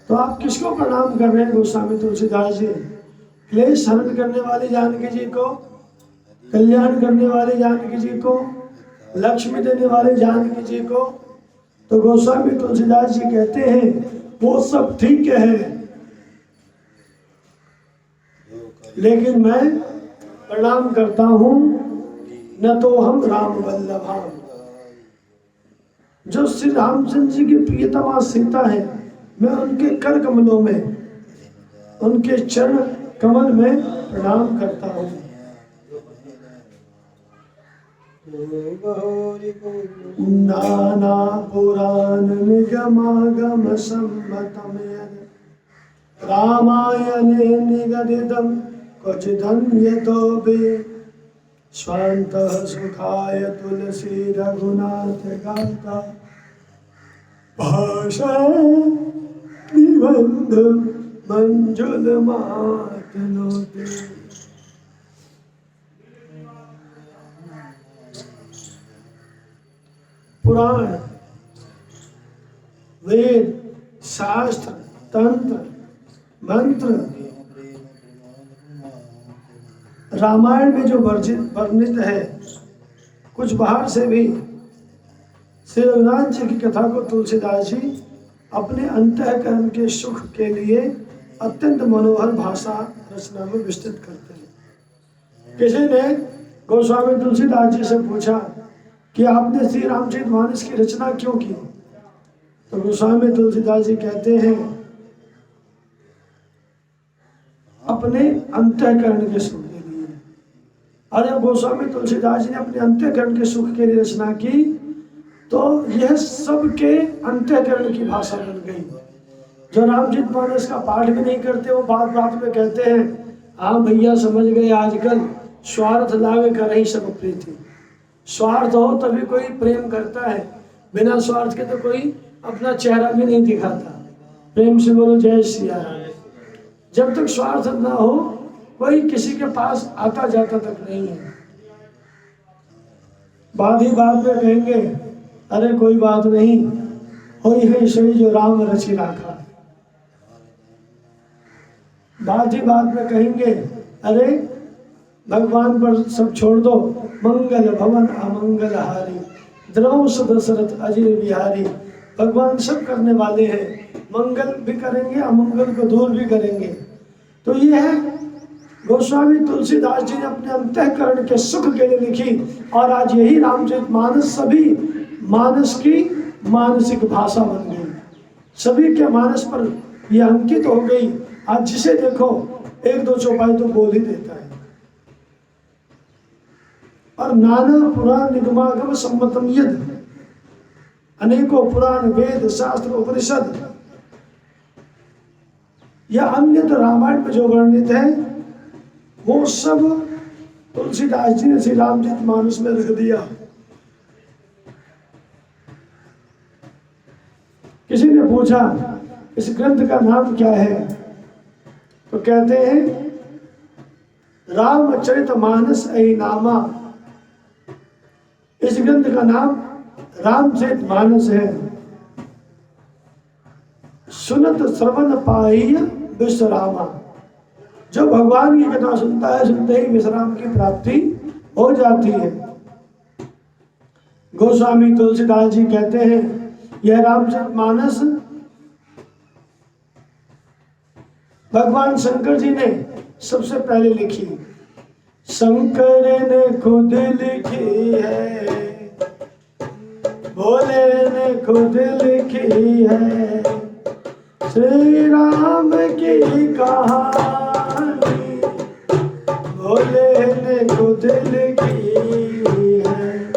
तो आप किसको प्रणाम कर रहे हैं? गोस्वामी तुलसीदास जी। क्लेश हरण करने वाली जानकी जी को, कल्याण करने वाले जानकी जी को, लक्ष्मी देने वाले जानकी जी को। तो गोस्वामी तुलसीदास जी कहते हैं वो सब ठीक है, लेकिन मैं प्रणाम करता हूं न तो हम राम वल्लभा। जो श्री रामचंद्र जी की प्रियतमा सीता है, मैं उनके कर कमलों में, उनके चरण कमल में प्रणाम करता हूं। नाना पुराण निगमागम सम्मतम यद् रामायणे निगदितं क्वचिदन्यतोऽपि स्वान्तः सुखाय तुलसी रघुनाथ गाथा भाषा निबंध मंजुल मातनोते। पुराण, वेद, शास्त्र, तंत्र, मंत्र, रामायण में जो वर्णित है, कुछ बाहर से भी श्री रघुनाथ जी की कथा को तुलसीदास जी अपने अंतःकरण के सुख के लिए अत्यंत मनोहर भाषा रचना में विस्तृत करते हैं। किसी ने गोस्वामी तुलसीदास जी से पूछा कि आपने श्री रामचरितमानस की रचना क्यों की? तो गोस्वामी तुलसीदास जी कहते हैं अपने अंतःकरण के सुख के लिए। और जब गोस्वामी तुलसीदास जी ने अपने अंतःकरण के सुख के लिए रचना की तो यह सबके अंतःकरण की भाषा बन गई। जो रामचरितमानस का पाठ भी नहीं करते वो बात बात में कहते हैं हाँ भैया समझ गए, आजकल स्वार्थ लागे कर ही सब प्रीति। स्वार्थ हो तभी कोई प्रेम करता है, बिना स्वार्थ के तो कोई अपना चेहरा भी नहीं दिखाता। प्रेम से बोलो जय सिया राम। जब तक स्वार्थ ना हो कोई किसी के पास आता जाता तक नहीं है। बाद ही बाद में कहेंगे अरे कोई बात नहीं, होई है सही जो राम रची राखा। बाद ही बाद में कहेंगे अरे भगवान पर सब छोड़ दो, मंगल भवन अमंगल हारी, द्रवंश दशरथ अजय बिहारी। भगवान सब करने वाले हैं, मंगल भी करेंगे अमंगल को दूर भी करेंगे। तो ये है गोस्वामी तुलसीदास जी ने अपने अंतःकरण के सुख के लिए लिखी, और आज यही रामचरितमानस सभी मानस की मानसिक भाषा बन गई, सभी के मानस पर यह अंकित हो गई। आज जिसे देखो एक दो चौपाई तो बोल ही देता है। और नाना पुराण निगमागम सम्मतम यद, अनेकों पुराण वेद शास्त्र उपनिषद या अन्य तो रामायण में जो वर्णित है वो सब तुलसीदास जी ने श्री रामचरितमानस में रख दिया। किसी ने पूछा इस ग्रंथ का नाम क्या है, तो कहते हैं रामचरितमानस ऐ नामा। इस ग्रंथ का नाम रामचरितमानस है। सुनत श्रवण पाई विश्रामा, जो भगवान की कथा सुनता है सुनते ही विश्राम की प्राप्ति हो जाती है। गोस्वामी तुलसीदास जी कहते हैं यह रामचरितमानस भगवान शंकर जी ने सबसे पहले लिखी। शंकर ने खुद लिखी है, भोले ने खुद लिखी है, श्री राम की कहानी भोले ने खुद लिखी है,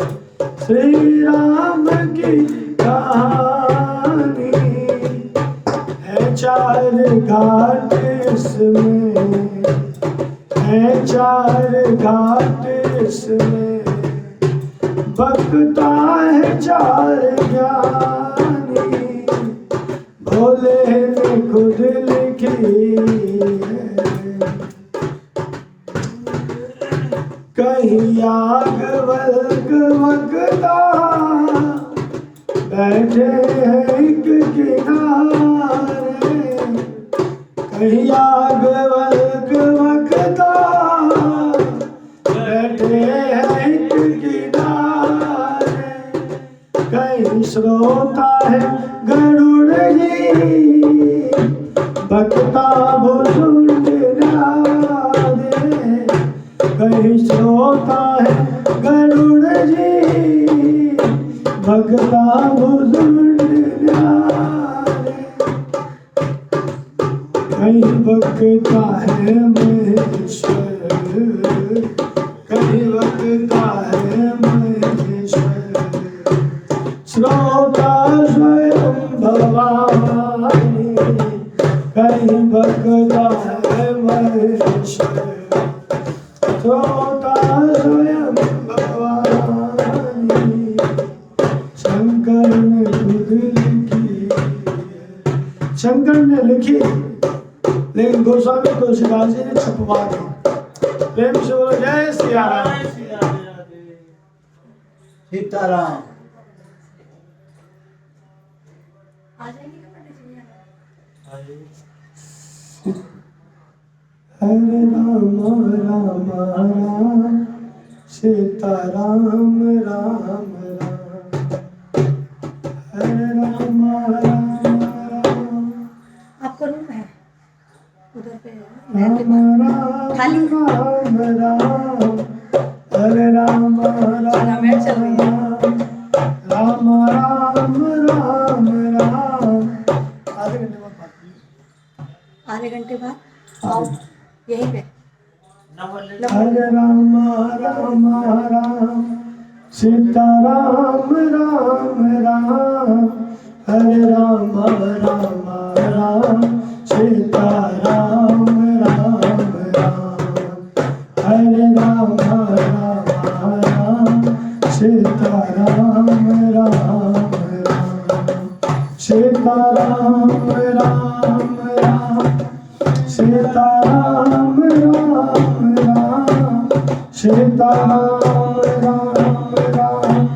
श्री राम की कहानी है। चार घाट इसमें है, चार घाट इसमें बकता है चार ज्ञानी, भोले ने खुद लिखी है। कहीं आग वर्ग वगदा बैठे हैं एक किनारे, कहीं आग वर्ग वगदा बैठे हैं एक किनारे, कहीं श्रोता है गरुड़ जी भक्ता भुजुंड न्यारे, कहीं श्रोता है गरुड़ जी भक्ता भुजुंड न्यारे, कहीं भक्ता है महेश्वर, कहीं भक्ता है महेश्वर, श्रोता स्वयं भवानी, कहीं भक्ता है महेश्वर, श्रोता स्वयं भवानी। शंकर ने खुद लिखी, शंकर ने लिखी लेकिन गोस्वामी तुलसीदास जी ने छपवा दी। प्रेम से बोलो जय सिया राम। सीताराम। हरे राम राम राम सीताराम राम राम, हरे राम राम राम। आपका रूम है उधर पे राम राम खाली राम राम, हरे राम राम चल रही है। राम राम राम राम। आधे घंटे बाद आधे घंटे बाद आओ यहीं पे। हरे राम राम राम सीताराम राम राम, हरे राम राम राम सीताराम राम राम, हरे राम राम राम सीताराम राम राम, सीताराम राम राम सीताराम सीताराम राम राम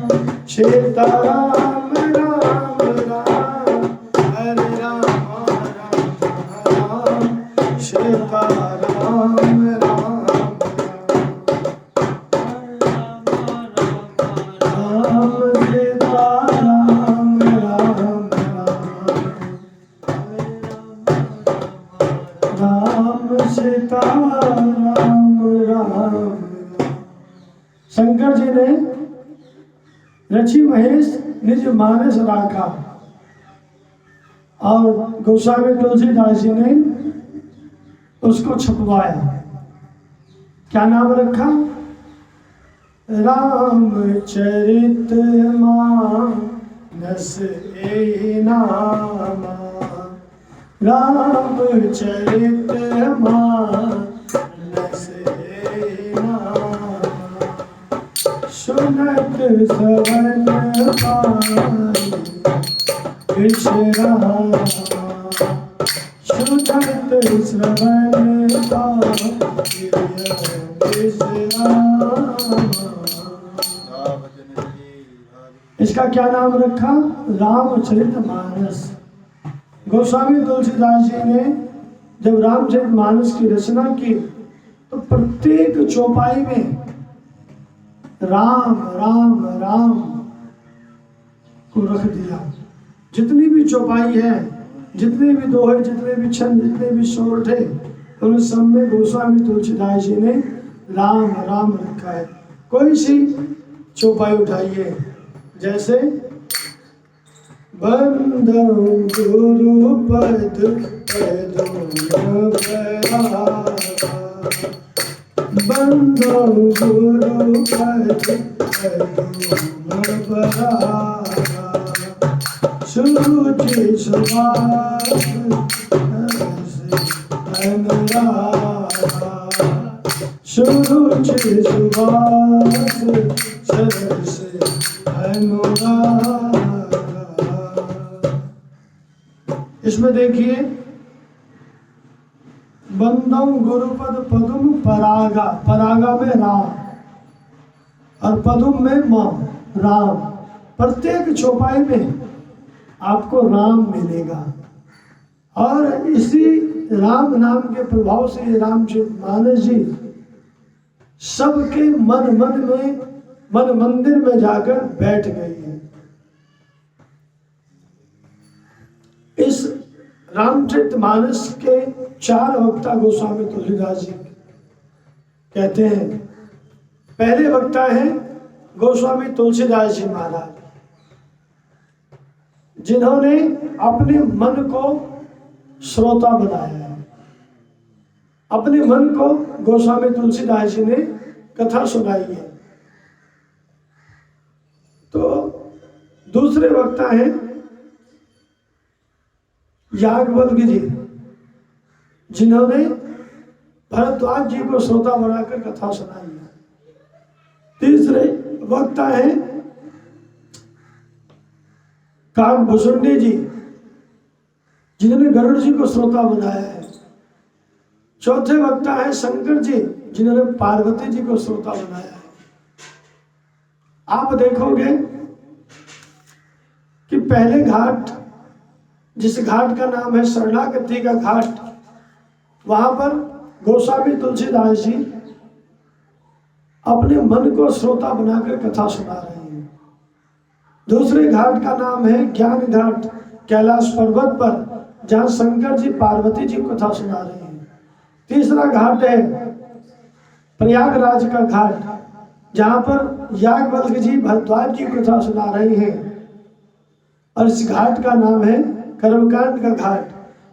सीताराम राम राम हरे राम राम सीताराम राम राम सीताराम राम राम सीताराम राम। शंकर जी ने रचि महेश निज मानस राखा और गोस्वामी तुलसीदास जी ने उसको छपवाया। क्या नाम रखा? रामचरित मानस ए नामा रामचरित मानस ए नामा सुनत सवन पाई विश्रामा सुनत श्रवण पाई विश्रामा। इसका क्या नाम रखा? रामचरित मानस। गोस्वामी तुलसीदास जी ने जब रामचरित मानस की रचना की तो प्रत्येक चौपाई में राम राम राम को रख दिया। जितनी भी चौपाई है, जितने भी दोहे, जितने भी छंद, जितने भी स्वर थे, उन सब में गोस्वामी तुलसीदास जी ने राम राम रखा है। कोई सी चौपाई उठाइए, जैसे बंदो गुरु पद बंदो गुरु पद सुरुचि सुभाष सुरुचि सुभाष सरस अनुराग। इसमें देखिए, बंदम गुरुपद पदुम परागा, परागा में राम और पदुम में मां राम। प्रत्येक चौपाई में आपको राम मिलेगा और इसी राम नाम के प्रभाव से रामचरित मानस जी सबके मन मंदिर में जाकर बैठ गई है। इस रामचरित मानस के 4 वक्ता गोस्वामी तुलसीदास जी कहते हैं। पहले वक्ता हैं गोस्वामी तुलसीदास जी महाराज, जिन्होंने अपने मन को श्रोता बनाया है। अपने मन को गोस्वामी तुलसीदास जी ने कथा सुनाई है। तो दूसरे वक्ता हैं याज्ञवल्क्य जी, जिन्होंने भरद्वाज जी को श्रोता बनाकर कथा सुनाई है। तीसरे वक्ता हैं काकभूषुंडी जी, जिन्होंने गरुड़ जी को श्रोता बनाया है। चौथे वक्ता है शंकर जी, जिन्होंने पार्वती जी को श्रोता बनाया है। आप देखोगे कि पहले घाट, जिस घाट का नाम है शरणागति का घाट, वहां पर गोस्वामी तुलसीदास जी अपने मन को श्रोता बनाकर कथा सुना रहे हैं। दूसरे घाट का नाम है ज्ञान घाट, कैलाश पर्वत पर, जहां शंकर जी पार्वती जी को कथा सुना रहे हैं। तीसरा घाट है प्रयागराज का घाट, जहां पर याज्ञवल्क्य जी भरद्वाज जी को कथा सुना रहे हैं, और इस घाट का नाम है कर्मकांड का घाट।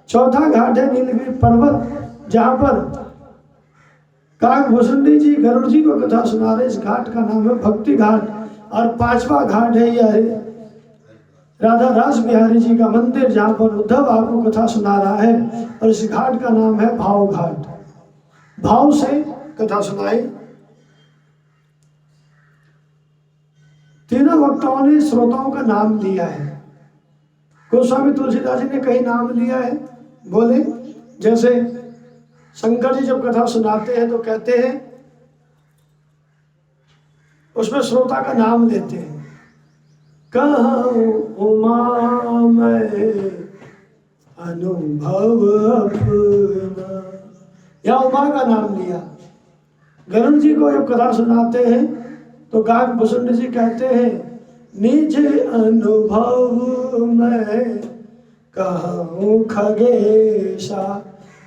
चौथा घाट है नीलगिरी पर्वत, जहां पर काकभूषुंडी जी गरुड़ जी को कथा सुना रहे। इस घाट का नाम है भक्ति घाट। और 5वां घाट है यह राधा रास बिहारी जी का मंदिर, जहां पर उद्धव आपको कथा सुना रहा है, और इस घाट का नाम है भाव घाट। भाव से कथा सुनाई। तीनों वक्ताओं ने श्रोताओं का नाम दिया है। गोस्वामी तुलसीदास जी ने कहीं नाम लिया है, बोले। जैसे शंकर जी जब कथा सुनाते हैं तो कहते हैं उसमें श्रोता का नाम लेते हैं। कहूँ उमा मैं अनुभव अपना, या उमा का नाम लिया। गरुड़ जी को जब कथा सुनाते हैं तो गायक भूषण जी कहते हैं निज अनुभव में कहूँ खगेशा,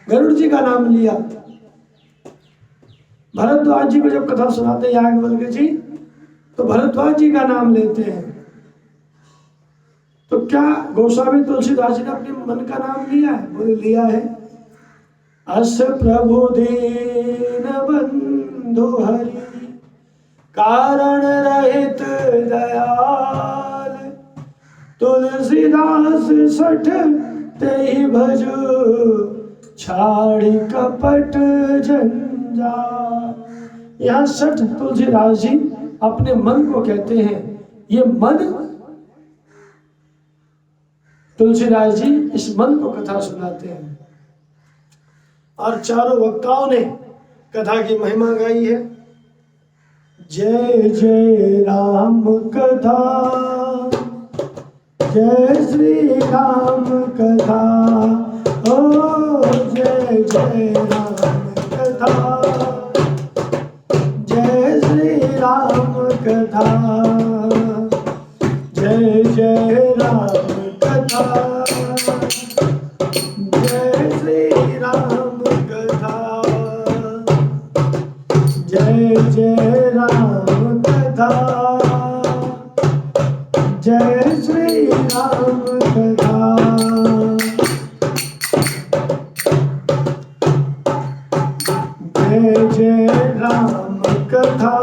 गरुड़ जी का नाम लिया। भरद्वाज जी को जब कथा सुनाते हैं याज्ञवल्क्य जी तो भरद्वाज जी का नाम लेते हैं। तो क्या गोस्वामी तुलसीदास जी ने अपने मन का नाम लिया है? बोले लिया है। अस प्रभु दीन बंधु हरि कारण रहित दयाल, तुलसीदास सठ तेहि भजो छाड़ी कपट जंजाल। यहाँ सठ तुलसीदास जी अपने मन को कहते हैं। ये मन, तुलसीदास जी इस मन को कथा सुनाते हैं। और चारों वक्ताओं ने कथा की महिमा गाई है। जय जय राम कथा, जय श्री राम कथा, ओ जय जय राम कथा, जय श्री राम कथा, जय जय राम कथा, जय श्री राम कथा, जय जय राम कथा, जय श्री राम कथा। जय जय राम कथा,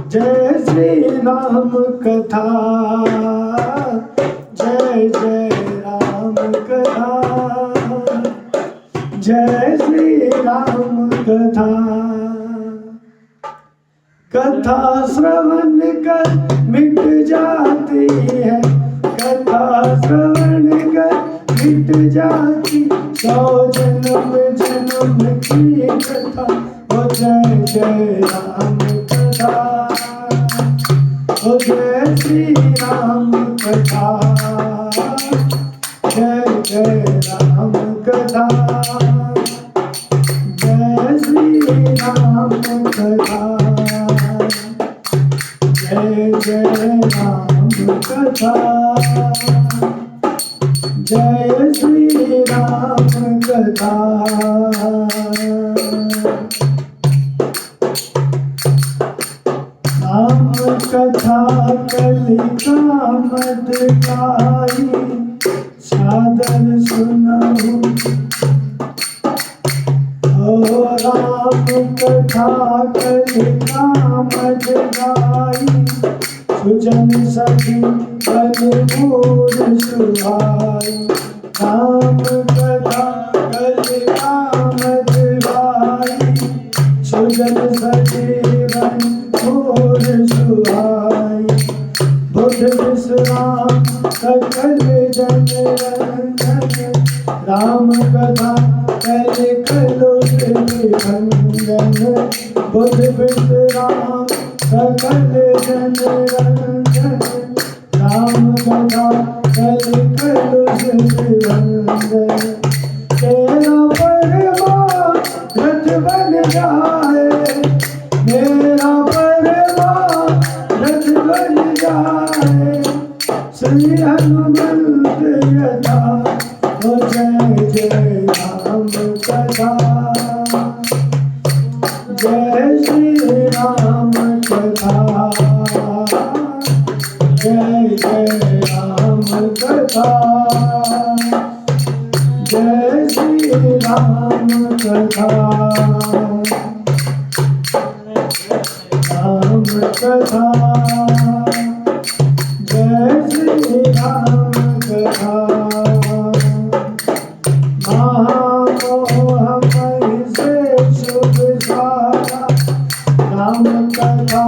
जय श्री राम कथा, जय जय राम कथा, जय श्री राम कथा। कथा श्रवण कर मिट जाती है, कथा श्रवण कर मिट जाती, 100 जन्म जन्म की कथा, ओ जय जय राम कथा, ओ जय श्री राम कथा, जय जय राम कथा, जय श्री राम कथा, जय जय राम कथा, जय श्री राम कथा। राम कथा कलिका मत गाई, सादर सुनहु, ओ राम कथा कलिका मत गाई, सुजन सखी बलमूल सुहाई। राम कथा कलिका मत गाई, सुजन सखी बलमूल सुहाई। बुध विश्राम सकल जन रंजन, राम कथा कलिकलो भंजन। बुध विश्राम सकल जन रंजन, राम कथा कलिकलो भंजन। तेरा परवान रथ बन जाए, मेरा परवान रथ बन जाए, श्री हनुमंत यथा, ओ जय जय राम कथा, जय श्री राम कथा, जय जय राम कथा, जय श्री राम कथा। राम कथा, जय श्री राम कथा। महामोह महि से शुभ सारा, राम कथा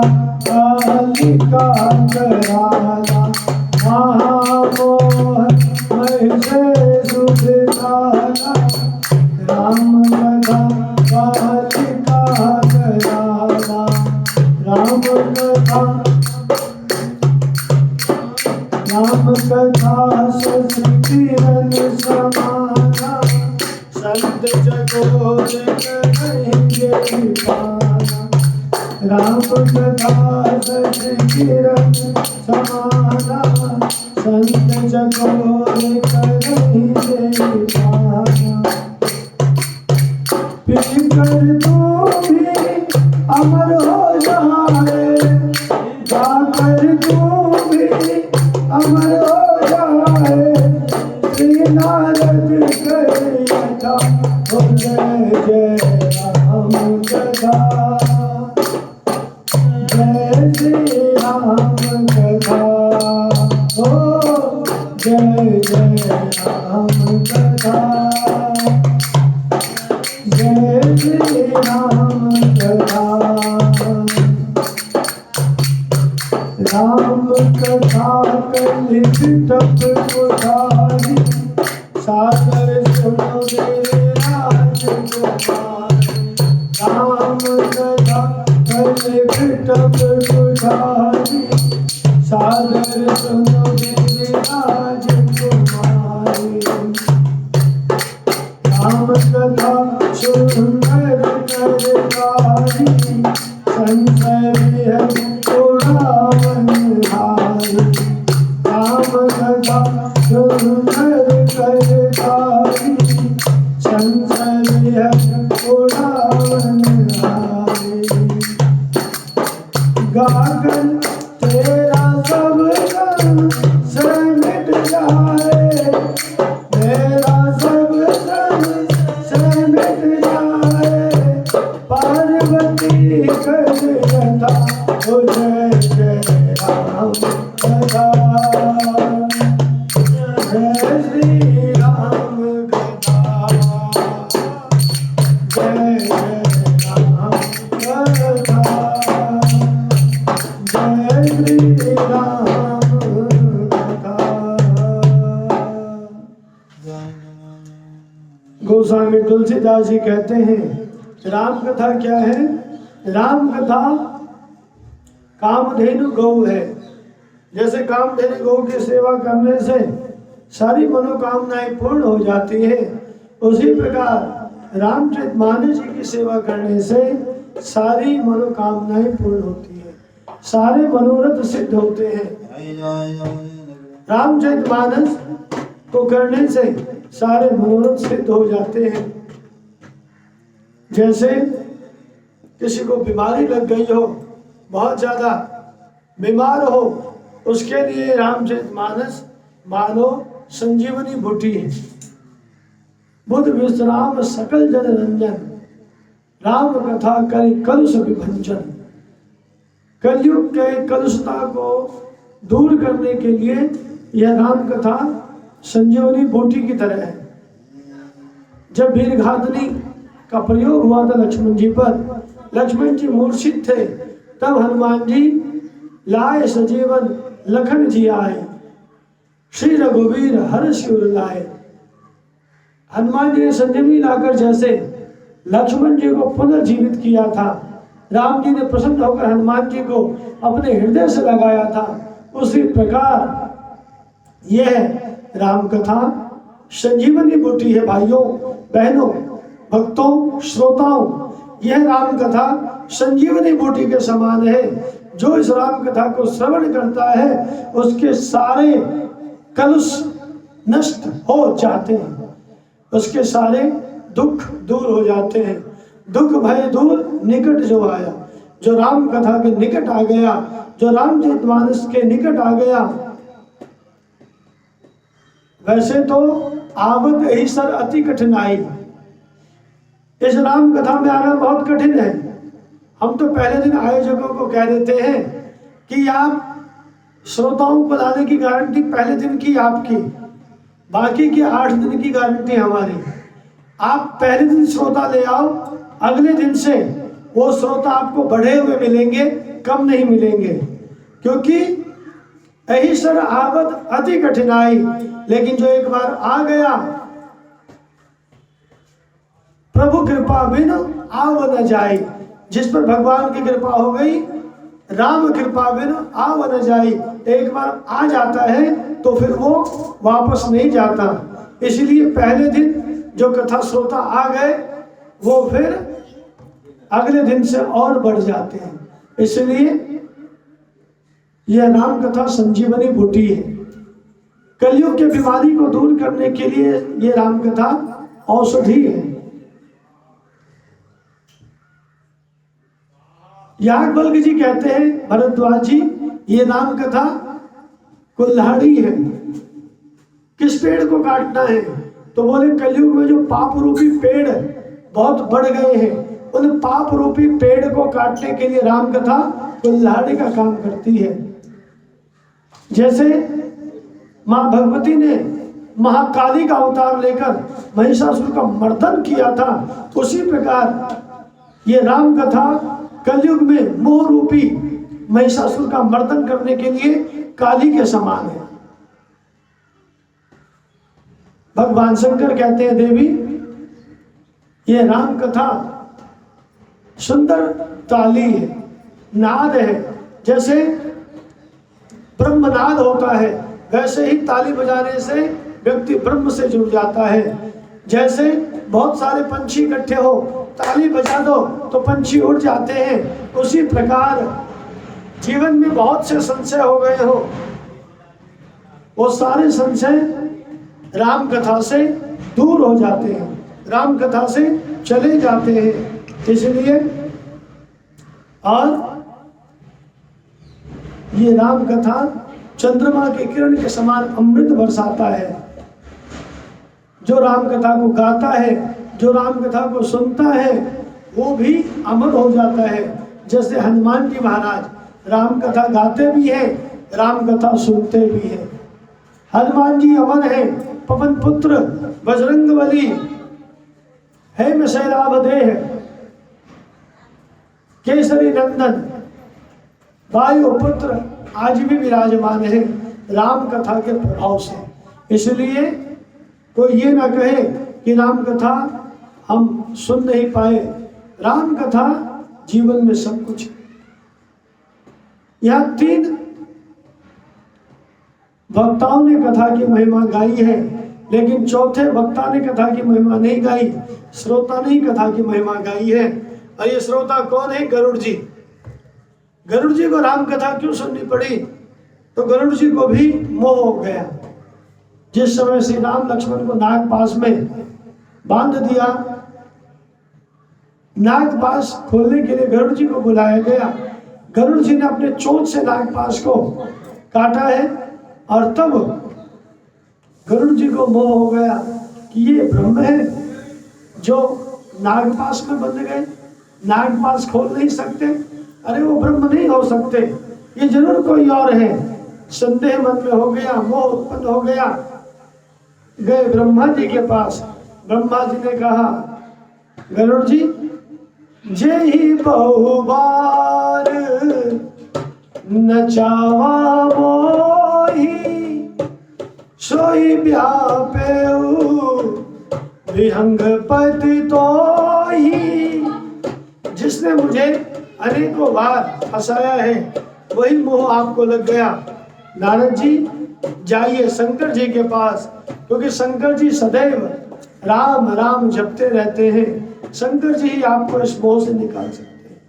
कालिका कराला। महामोह महि से शुभ सारा, राम कथा कालिका कराला। राम पाना। राम कथा सच किरण समाना, संत चकोर करहि दे पाना। पीकर तू भी अमर हो जाए, गाकर तू भी अमर हो जाए। श्री नारद कथा हो जय जय राम कथा, जय श्री राम कथा हो जय जय राम कथा, जय श्री राम कथा। राम कथा कलित तप उठारी, सागर सुनो मेरे राजकुमार। राम कथा कलित तप उठारी, सागर सुनो मेरे राजकुमारी। राम कथा सुंदर करकारी, संशय विहर उड़ावन हारी। राम कथा सुंदर करकारी, संशय विहर उड़ावन हारी। गाकर तेरा सब गम समिट जाए, मेरा सब गम समिट जाए। पार्वती कथा हो जय जय राम कथा, जय श्री राम कथा, जय जय राम कथा, जय श्री राम कथा। गोस्वामी तुलसीदास जी कहते हैं राम कथा क्या है? राम कथा कामधेनु गौ है। जैसे कामधेनु गौ की सेवा करने से सारी मनोकामनाएं पूर्ण हो जाती है, उसी प्रकार रामचरितमानस जी की सेवा करने से सारी मनोकामनाएं पूर्ण होती है, सारे मनोरथ सिद्ध होते हैं। रामचरितमानस को करने से सारे मनोरथ सिद्ध हो जाते हैं। जैसे किसी को बीमारी लग गई हो, बहुत ज्यादा बीमार हो, उसके लिए रामचरितमानस मानो संजीवनी बूटी है। बुध विश्राम सकल जन रंजन, राम कथा करे कलुष विभंजन। कलयुग के कलुषता को दूर करने के लिए यह राम कथा संजीवनी बूटी की तरह है। जब वीरघातनी का प्रयोग हुआ था लक्ष्मण जी पर, लक्ष्मण जी मूर्छित थे, तब हनुमान जी लाए सजीवन लखन जी आए, श्री रघुवीर हर्ष उर लाए। हनुमान जी ने संजीवनी लाकर जैसे लक्ष्मण जी को पुनर्जीवित किया था, राम जी ने प्रसन्न होकर हनुमान जी को अपने हृदय से लगाया था, उसी प्रकार यह राम कथा संजीवनी बूटी है। भाइयों बहनों भक्तों श्रोताओं, यह राम कथा संजीवनी बूटी के समान है। जो इस राम कथा को श्रवण करता है उसके सारे कलुष नष्ट हो जाते हैं, उसके सारे दुख दूर हो जाते हैं। दुख भय दूर निकट जो आया, जो राम कथा के निकट आ गया, जो रामचरितमानस के निकट आ गया। वैसे तो आवत ही सर अति कठिनाई, इस राम कथा में आना बहुत कठिन है। हम तो पहले दिन आयोजकों को कह देते हैं कि आप श्रोताओं को लाने की गारंटी पहले दिन की आपकी, बाकी की 8 दिन की गारंटी हमारी। आप पहले दिन श्रोता ले आओ, अगले दिन से वो श्रोता आपको बढ़े हुए मिलेंगे, कम नहीं मिलेंगे, क्योंकि यही सर आवत अति कठिनाई। लेकिन जो एक बार आ गया, प्रभु कृपा बिन आव न जाए। जिस पर भगवान की कृपा हो गई, राम कृपा बिन आव न जाए, एक बार आ जाता है तो फिर वो वापस नहीं जाता। इसलिए पहले दिन जो कथा श्रोता आ गए वो फिर अगले दिन से और बढ़ जाते हैं। इसलिए यह राम कथा संजीवनी बूटी है। कलयुग के बीमारी को दूर करने के लिए ये राम कथा औषधि है। याज्ञवल्क्य जी कहते हैं भरद्वाज जी, ये राम कथा कुल्हाड़ी है। किस पेड़ को काटना है? तो बोले कलयुग में जो पाप रूपी पेड़ बहुत बढ़ गए हैं, उन पाप रूपी पेड़ को काटने के लिए राम कथा कुल्हाड़ी का काम करती है। जैसे मां भगवती ने महाकाली का अवतार लेकर महिषासुर का मर्दन किया था, उसी प्रकार ये राम कथा कलयुग में मोह रूपी महिषासुर का मर्दन करने के लिए काली के समान है। भगवान शंकर कहते हैं देवी, ये राम कथा सुंदर ताली है, नाद है। जैसे ब्रह्मनाद होता है, वैसे ही ताली बजाने से व्यक्ति ब्रह्म से जुड़ जाता है। जैसे बहुत सारे पंछी इकट्ठे हो, ताली बजा दो तो पंछी उड़ जाते हैं, उसी प्रकार जीवन में बहुत से संशय हो गए हो, वो सारे संशय राम कथा से दूर हो जाते हैं, राम कथा से चले जाते हैं। इसलिए और ये राम कथा चंद्रमा के किरण के समान अमृत बरसाता है। जो राम कथा को गाता है, जो राम कथा को सुनता है, वो भी अमर हो जाता है। जैसे हनुमान जी महाराज राम कथा गाते भी हैं, राम कथा सुनते भी हैं। हनुमान जी अमर हैं, पवन पुत्र बजरंगबली है, में शैलावदेह केसरी नंदन वायु पुत्र आज भी विराजमान है राम कथा के प्रभाव से। इसलिए कोई ये ना कहे कि राम कथा हम सुन नहीं पाए, राम कथा जीवन में सब कुछ है। यहाँ 3 वक्ताओं ने कथा की महिमा गाई है, लेकिन चौथे वक्ता ने कथा की महिमा नहीं गाई, श्रोता ने ही कथा की महिमा गाई है। और ये श्रोता कौन है? गरुड़ जी। गरुड़ जी को राम कथा क्यों सुननी पड़ी? तो गरुड़ जी को भी मोह हो गया। जिस समय श्री राम लक्ष्मण को नागपाश में बांध दिया, नागपाश खोलने के लिए गरुड़ जी को बुलाया गया। गरुड़ जी ने अपने चोंच से नागपाश को काटा है, और तब गरुड़ जी को मोह हो गया कि ये ब्रह्म है जो नागपाश में बंध गए, नागपाश खोल नहीं सकते। अरे वो ब्रह्म नहीं हो सकते, ये जरूर कोई और है। संदेह मन में हो गया, मोह उत्पन्न हो गया। गए ब्रह्मा जी के पास। ब्रह्मा जी ने कहा, गरुड़ जी, जे ही बहुबार नचावा मोही, सोई व्यापेऊ विहंग पति तोही। जिसने मुझे अनेकों बार फंसाया है, वही मोह आपको लग गया। नारद जी जाइए शंकर जी के पास, क्योंकि शंकर जी सदैव राम राम जपते रहते हैं। शंकर जी ही आपको इस मोह से निकाल सकते हैं।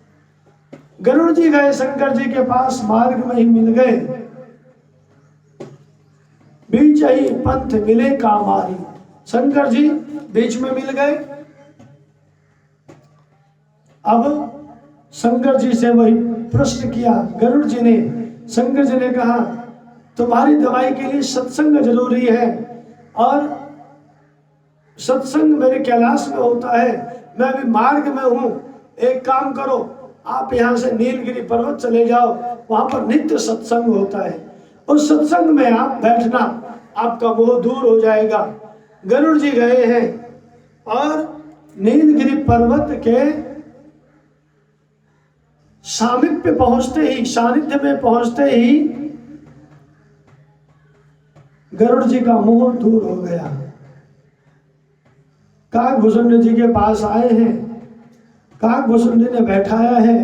गरुड़ जी गए शंकर जी के पास, मार्ग में ही मिल गए। बीच ही पंथ मिले कामारी, शंकर जी बीच में मिल गए। अब शंकर जी से वही प्रश्न किया गरुड़ जी ने। शंकर जी ने कहा, तुम्हारी दवाई के लिए सत्संग जरूरी है, और सत्संग मेरे कैलाश में होता है, मैं अभी मार्ग में हूं। एक काम करो, आप यहाँ से नीलगिरी पर्वत चले जाओ, वहां पर नित्य सत्संग होता है, उस सत्संग में आप बैठना, आपका मोह दूर हो जाएगा। गरुड़ जी गए हैं और नीलगिरी पर्वत के सामीप्य पहुंचते ही, सानिध्य में पहुंचते ही गरुड़ जी का मोह दूर हो गया। काकभूषुंड जी के पास आए हैं, काकभूषुंड जी ने बैठाया है,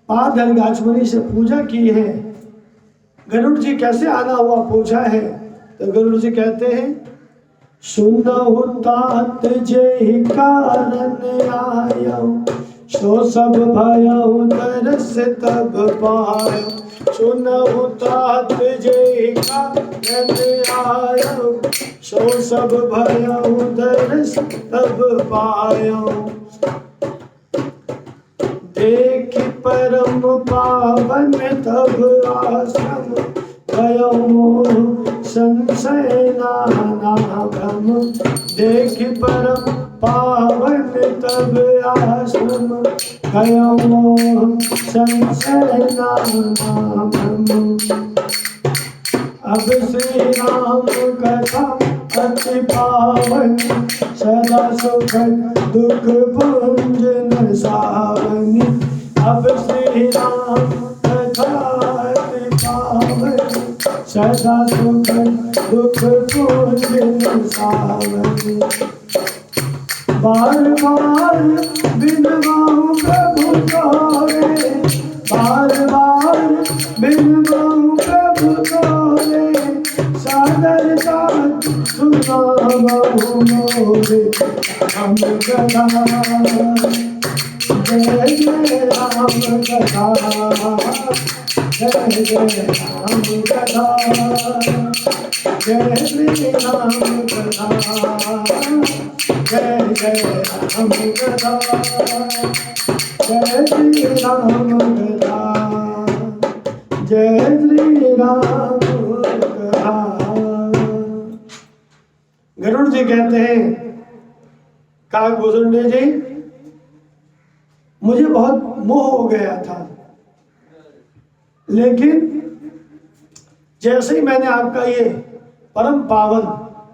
पादल गाछमणि से पूजा की है। गरुड़ जी कैसे आना हुआ पूछा है, तो गरुड़ जी कहते हैं, सुनहु तात जे कारण आयो, सो सब भयउ दरस तब पायो, सुनहु तात जे का आयो, सो सब भयउ दरस तब पायो। देख परम पावन तब आश्रम, गयो मोह संशय नाना भ्रम। देख परम पावन तब आश्रम, गयो मोह संशय नाना भ्रम। अब श्री राम कथा अति पावन, सदा सुखद दुख भंजन सावनी। अब श्री राम कथा अति पावन, सदा सुखद दुख भंजन सावनी। बार बार बिनवाऊं प्रभु तोरे, बार बार बिनवाऊं प्रभु तोरे, सादरता सुनावहु मोरे हम कथा। जय जय राम कथा, जय जय राम कथा, जय श्री राम कथा, जय जय राम कथा, जय श्री राम कथा, जय श्री राम कथा। गरुड़ जी कहते हैं, काकभूषण जी मुझे बहुत मोह हो गया था, लेकिन जैसे ही मैंने आपका ये परम पावन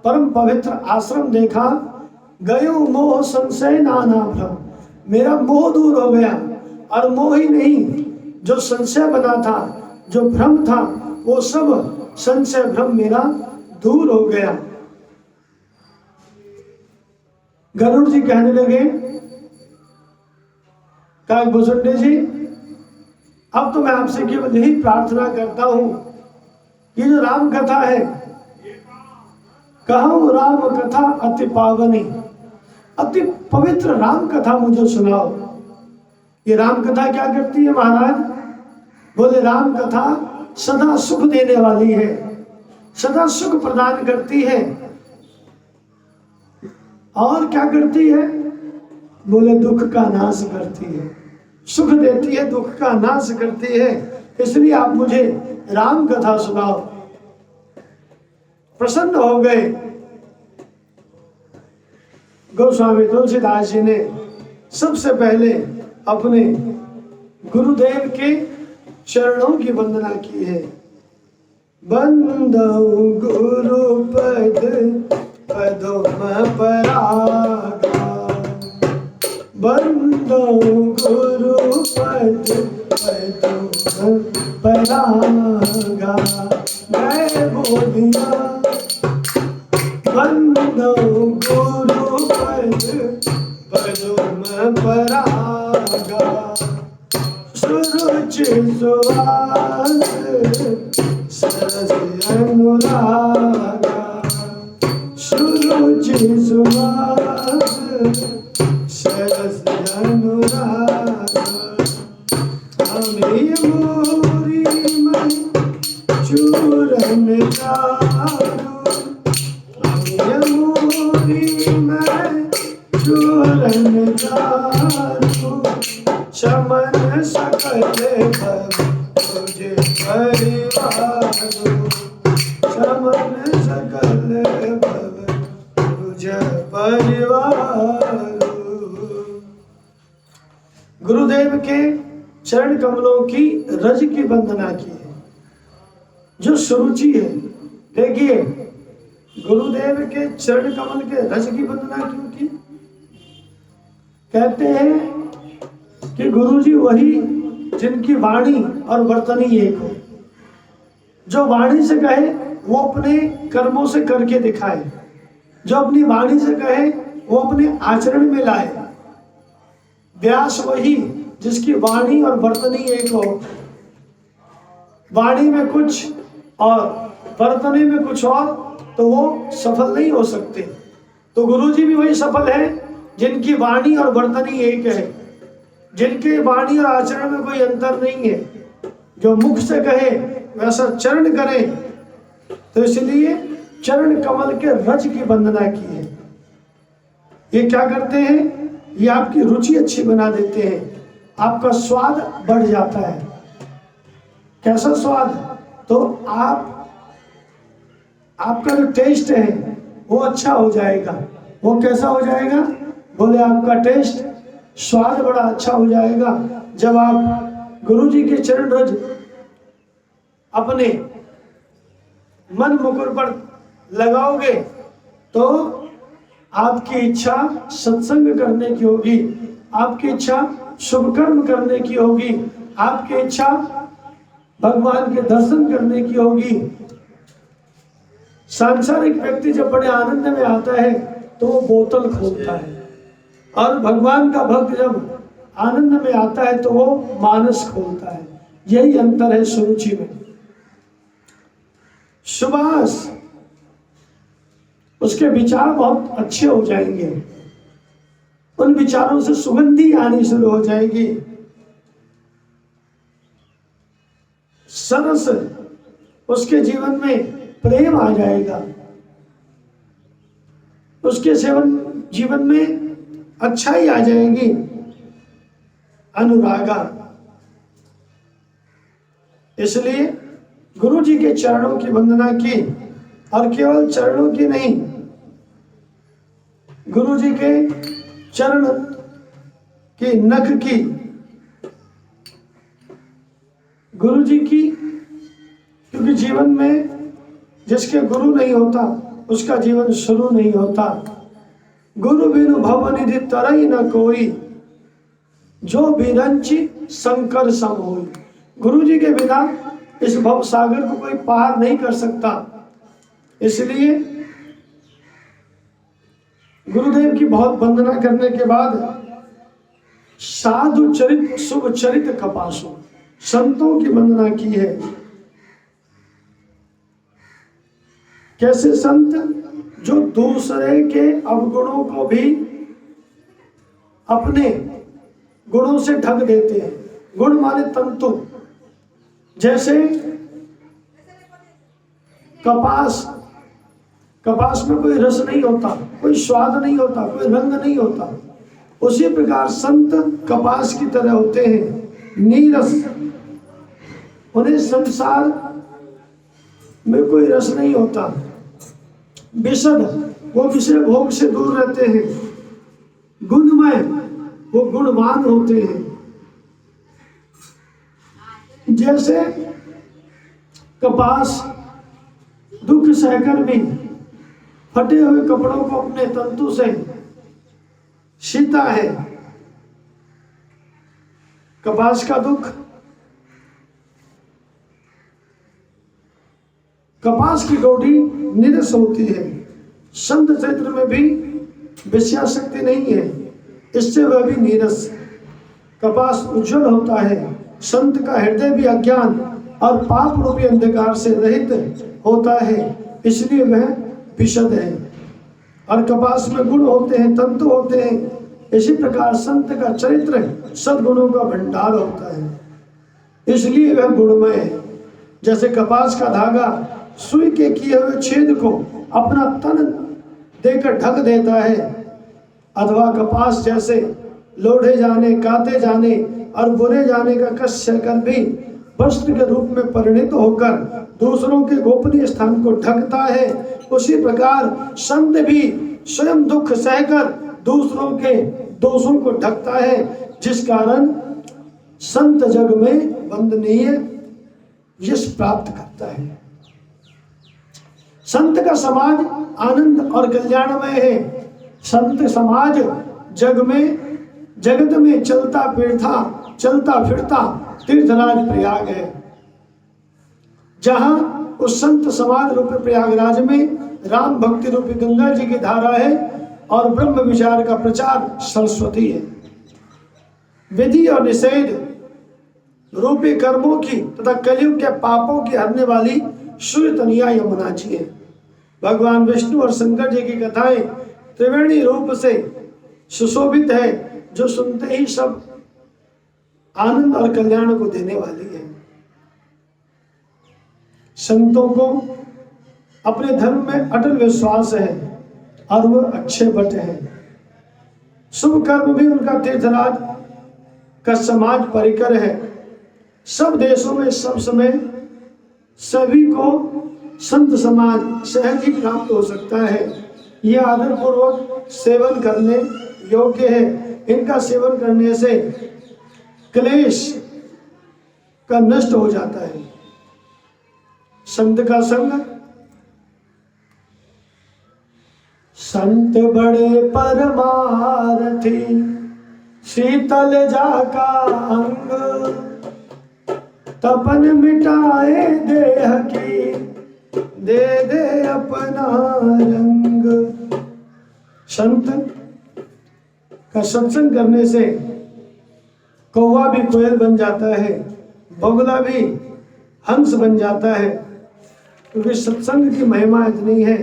परम पवित्र आश्रम देखा, गयो मोह संशय नाना भ्रम, मेरा मोह दूर हो गया। और मोह ही नहीं, जो संशय बना था, जो भ्रम था, वो सब संशय भ्रम मेरा दूर हो गया। गरुड़ जी कहने लगे, काकभूषण जी अब तो मैं आपसे केवल यही प्रार्थना करता हूं, ये जो राम कथा है, कहूं राम कथा अति पावनी, अति पवित्र राम कथा मुझे सुनाओ। ये राम कथा क्या करती है महाराज? बोले राम कथा सदा सुख देने वाली है, सदा सुख प्रदान करती है। और क्या करती है? बोले दुख का नाश करती है, सुख देती है, दुख का नाश करती है। इसलिए आप मुझे राम कथा सुनाओ। प्रसन्न हो गए गोस्वामी तुलसीदास जी ने सबसे पहले अपने गुरुदेव के चरणों की वंदना की है। बंदौ गुरु पद पदोम परागा, बंदौ गुरु पद पदोम परागा। मैं बोलिया बंदौ गुरु पद पदोम परागा, सुरुचि सुवास सरस अनुरागा, सुरुचि सुवास सरस अनुरागा। हमें मोरी मन चूरन चारू, हमें मोरी मन चूरन चारू, शमन सकल भव तुझे परिवारो, शमन सकल भव तुझे परिवारो। गुरुदेव के चरण कमलों की रज की वंदना की है, जो सुरुचि है। देखिए गुरुदेव के चरण कमल के रज की वंदना क्यों की? कहते हैं कि गुरुजी वही जिनकी वाणी और वर्तनी एक हो, जो वाणी से कहे वो अपने कर्मों से करके दिखाए, जो अपनी वाणी से कहे वो अपने आचरण में लाए। व्यास वही जिसकी वाणी और वर्तनी एक हो, वाणी में कुछ और वर्तनी में कुछ और, तो वो सफल नहीं हो सकते। तो गुरुजी भी वही सफल है जिनकी वाणी और वर्तनी एक है, जिनके वाणी और आचरण में कोई अंतर नहीं है, जो मुख से कहे वैसा चरण करे, तो इसलिए चरण कमल के रज की वंदना की है। ये क्या करते हैं? ये आपकी रुचि अच्छी बना देते हैं, आपका स्वाद बढ़ जाता है। कैसा स्वाद? तो आपका जो टेस्ट है वो अच्छा हो जाएगा। वो कैसा हो जाएगा? बोले आपका टेस्ट, स्वाद बड़ा अच्छा हो जाएगा जब आप गुरु जी के चरण रज अपने मन मुकुर पर लगाओगे, तो आपकी इच्छा सत्संग करने की होगी, आपकी इच्छा शुभ कर्म करने की होगी, आपकी इच्छा भगवान के दर्शन करने की होगी। सांसारिक व्यक्ति जब बड़े आनंद में आता है तो वो बोतल खोलता है, और भगवान का भक्त जब आनंद में आता है तो वो मानस खोलता है। यही अंतर है सुरुचि में। सुभाष, उसके विचार बहुत अच्छे हो जाएंगे, उन विचारों से सुगंधी आनी शुरू हो जाएगी। सरस, उसके जीवन में प्रेम आ जाएगा, उसके जीवन में अच्छाई आ जाएगी। अनुरागा, इसलिए गुरु जी के चरणों की वंदना की, और केवल चरणों की नहीं, गुरु जी के चरण की, नख की, गुरु जी की, क्योंकि जीवन में जिसके गुरु नहीं होता उसका जीवन शुरू नहीं होता। गुरु बिनु भवनिधि तरई न कोई, जो बिरंची शंकर सम होई। गुरु जी के बिना इस भव सागर को कोई पार नहीं कर सकता। इसलिए गुरुदेव की बहुत वंदना करने के बाद साधु चरित शुभ चरित कपासु, संतों की वंदना की है। कैसे संत? जो दूसरे के अवगुणों को भी अपने गुणों से ढक देते हैं। गुण माने तंतु। जैसे कपास में कोई रस नहीं होता, कोई स्वाद नहीं होता, कोई रंग नहीं होता, उसी प्रकार संत कपास की तरह होते हैं, नीरस। उन्हें संसार में कोई रस नहीं होता। विशद, वो विषय भोग से दूर रहते हैं। गुणमय, वो गुणवान होते हैं। जैसे कपास दुख सहकर भी फटे हुए कपड़ों को अपने तंतु से सीता है। कपास का दुख, कपास की डोरी निरस होती है। संत चरित्र में भी विषयाशक्ति नहीं है, इससे वह भी नीरस। कपास उज्जवल होता है, संत का हृदय भी अज्ञान और पाप रूपी अंधकार से रहित होता है, इसलिए वह विशद है। और कपास में गुण होते हैं, तंतु होते हैं। इसी प्रकार संत का चरित्र सद्गुणों का भंडार होता है, इसलिए वह गुणमय है। जैसे कपास का धागा सुई के किए हुए छेद को अपना तन देकर ढक देता है, अथवा कपास जैसे लोढ़े जाने, काते जाने और बुने जाने का कष्ट सहकर भी वस्त्र के रूप में परिणित होकर दूसरों के गोपनीय स्थान को ढकता है, उसी प्रकार संत भी स्वयं दुख सहकर दूसरों के दोषों को ढकता है, जिस कारण संत जग में वंदनीय यश प्राप्त करता है। संत का समाज आनंद और कल्याणमय है। संत समाज जगत में चलता फिरता तीर्थराज प्रयाग है। जहां उस संत समाज रूपी प्रयागराज में राम भक्ति रूपी गंगा जी की धारा है और ब्रह्म विचार का प्रचार सरस्वती है। विधि और निषेध रूपी कर्मों की तथा कलयुग के पापों की हरने वाली सूर्य तनिया यमुना जी है। भगवान विष्णु और शंकर जी की कथाएं त्रिवेणी रूप से सुशोभित है, जो सुनते ही सब आनंद और कल्याण को देने वाली है। संतों को अपने धर्म में अटल विश्वास है और वो अक्षय वट है। शुभ कर्म भी उनका तीर्थराज का समाज परिकर है। सब देशों में सब समय सभी को संत समाज सहज ही प्राप्त हो सकता है। यह आदर पूर्वक सेवन करने योग्य है। इनका सेवन करने से क्लेश का नष्ट हो जाता है। संत का संग, संत बड़े परमारथी, शीतल जाका अंग, तपन मिटाए देह की, दे दे अपना रंग। संत का सत्संग करने से कौवा भी कोयल बन जाता है, बगुला भी हंस बन जाता है, क्योंकि सत्संग की महिमा इतनी है।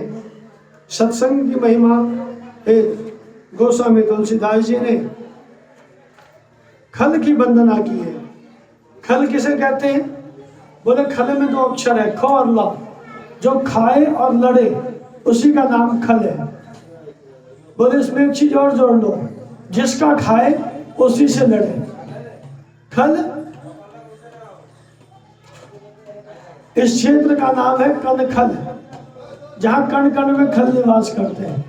सत्संग की महिमा गोस्वामी तुलसीदास जी ने खल की वंदना की है। खल किसे कहते हैं? बोले खल में 2 अक्षर है, ख और ल। जो खाए और लड़े उसी का नाम खल है। बोले इसमें एक चीज और जोड़ लो, जिसका खाए उसी से लड़े। खल इस क्षेत्र का नाम है कनखल, जहां कण कण में खल निवास करते हैं।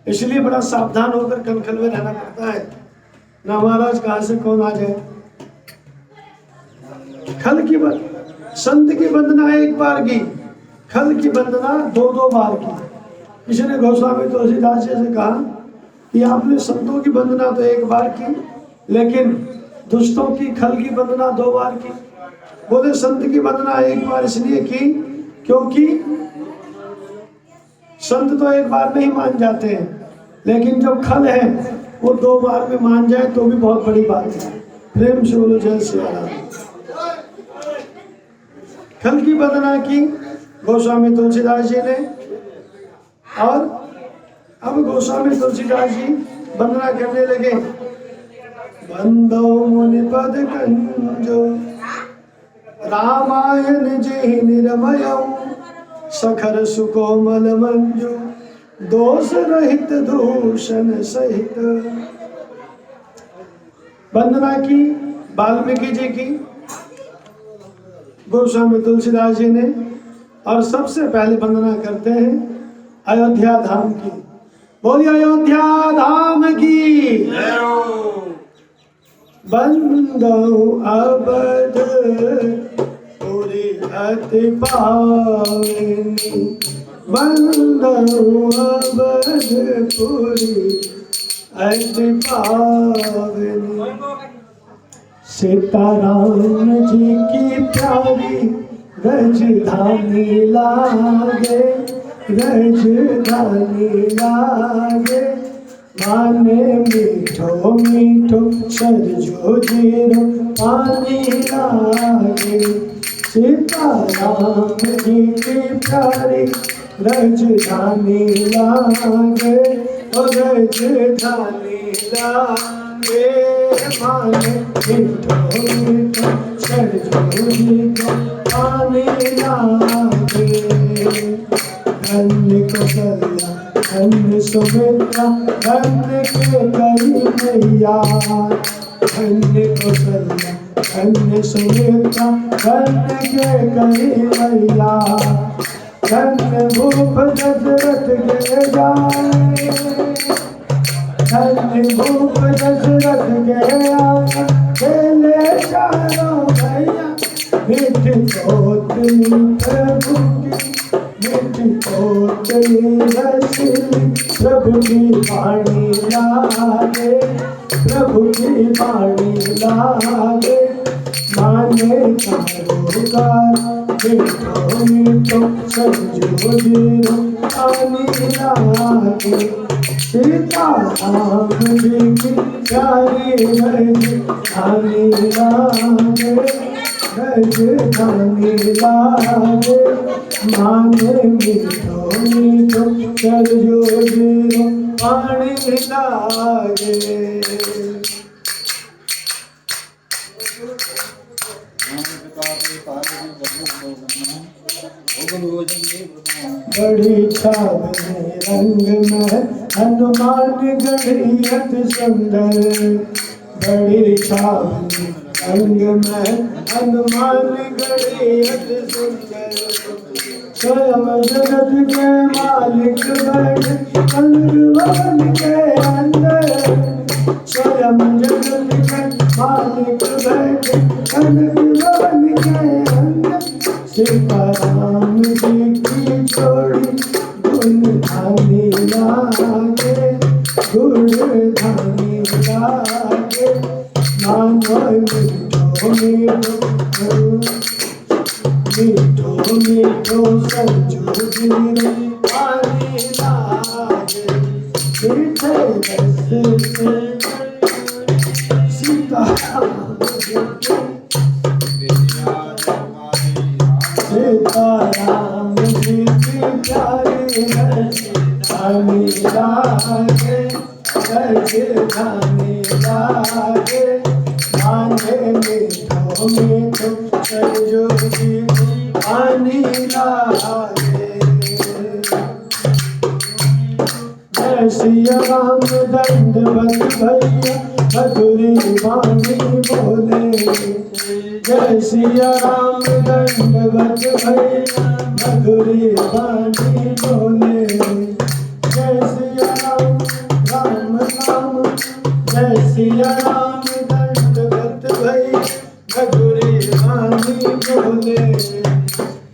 इसलिए बड़ा सावधान होकर कनखल में रहना पड़ता है, ना महाराज कहां से कौन आ जाए। खल की संत की वंदना 1 बार की, खल की वंदना 2-2 बार की। किसी ने गोस्वामी तुलसीदास जी से कहा कि आपने संतों की वंदना तो 1 बार की, लेकिन दुष्टों की खल की वंदना 2 बार की। बोले संत की वंदना 1 बार इसलिए की क्योंकि संत तो 1 बार में ही मान जाते हैं, लेकिन जो खल है वो 2 बार में मान जाए तो भी बहुत बड़ी बात है। प्रेम से बोलो जय श्री राम। खल की वंदना की गोस्वामी तुलसीदास जी ने, और अब गोस्वामी तुलसीदास जी वंदना करने लगे। बंदो मुनि पद कंजो, रामायण जी निर्मय, सखर सुकोमल मंजू, दोष रहित दूषण सहित। वंदना की वाल्मीकि जी की, गोस्वामी तुलसीदास जी ने, और सबसे पहले वंदना करते हैं अयोध्या धाम की। बोलिए अयोध्या धाम की। बंदो अवध पुरी अति पावनी, बंदो अवध पुरी अति पावनी। सीताराम जी की प्यारी रजधानी लागे, रजधानी लागे, माने मीठो मीठो सरजो जीरो पानी लागे। सीताराम जी की प्यारी रजधानी लागे, ओ रजधानी लागे, माने मीठो मीठो सरजो जीरो पानी लागे। धन्य कौशल्या धन्य सुमित्रा, धन्य के कई मैया, धन्य कौशल्या धन्य सुमित्रा, धन्य के कई मैया। धन्य भूप दशरथ के जाए, धन्य भूप दशरथ के आए, खेले चारों भैया, मिठी पोतली प्रभु की, मिठी पोतली रसीली, प्रभु की वाणी लागे, प्रभु की वाणी लागे। माने चारोगार मीठो मीठो सरजो जीरो पानी लागे। सीताराम जी की प्यारी रजधानी लागे, रजधानी लागे, माने मीठो मीठो सरजो जीरो पानी लागे। बड़ी छावनी रंग में हनुमान गढ़ी अति सुंदर। बड़ी छावनी रंग में हनुमान गढ़ी अति सुंदर। स्वयं जगत के मालिक बैठे भगवान के अंदर। स्वयं जगत के मालिक बैठे भगवान के अंदर। सीताराम जी की जोड़ी गुण धानी लागे, गुण धानी लागे। मानो मीठो मीठो मीठो मीठो संजू जीरो पानी लागे। मीठे रस से सीताराम जी की सीताराम जी की प्यारी रानी लागे, रानी लागे। माने मीठो मीठो सरजू जी पानी लागे। जय सिया राम दंडवत भैया मधुरी वाणी बोले। जय सिया राम दंडवत भैया मधुरी वाणी बोले। जय सिया राम राम राम। जय सिया राम दंडवत भैया मधुरी वाणी बोले।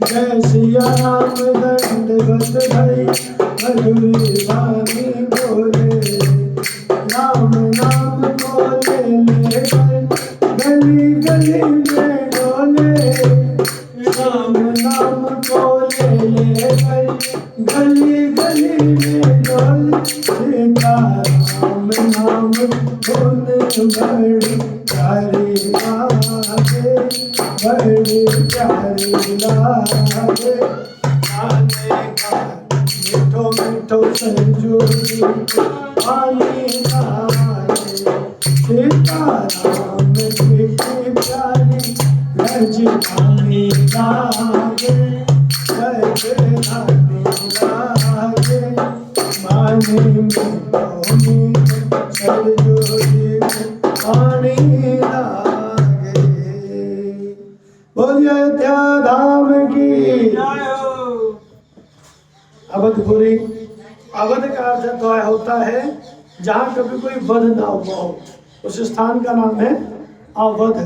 जय सिया राम दंडवत भैया मधुरी वाणी बोले। राम नाम बोले लेकर गली गली में डोले। राम नाम बोले लेकर गली गली में डोले। सीताराम नाम बोले बड़ी प्यारी लागे, बड़ी प्यारी लागे। आने का मीठो मीठो संजू जी पानी लागे। सीताराम जी की प्यारी राजधानी लागे, राजधानी लागे। माने मीठो मीठो संजू जी पानी लागे। बोलिए अयोध्या धाम की। अवधपुरी, अवध का अर्थ तो होता है जहाँ कभी कोई वध ना हुआ हो, उस स्थान का नाम है अवध।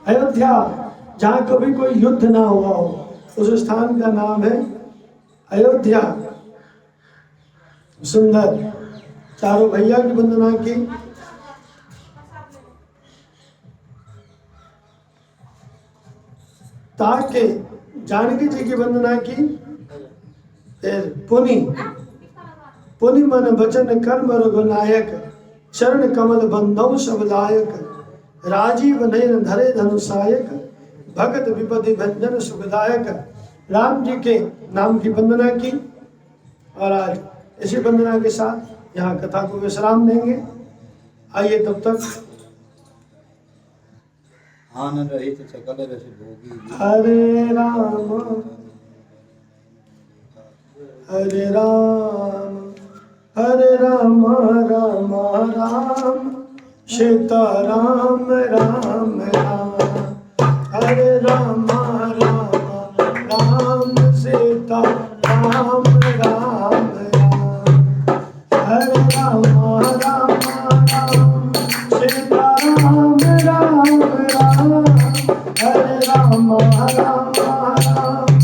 अयोध्या, जहाँ कभी कोई युद्ध ना हुआ हो, उस स्थान का नाम है अयोध्या। सुंदर। चारों भैया की वंदना की। ताके जानकी जी की वंदना की। फिर पुनि, पुनि मन वचन कर्म रघुनायक। चरण कमल बंधौ सब लायक। राजीव नयन धरे धनुषायक। भगत विपदि भंजन सुखदायक। राम जी के नाम की वंदना की। और आज इसी वंदना के साथ यहाँ कथा को विश्राम देंगे। आइए तब तक आनंद रहित सकल रस भोगी। हरे राम हरे राम, हरे राम राम राम, सीता राम राम राम। हरे राम राम राम, सीता राम राम राम। हरे राम राम राम, सीता राम राम राम। हरे राम राम राम,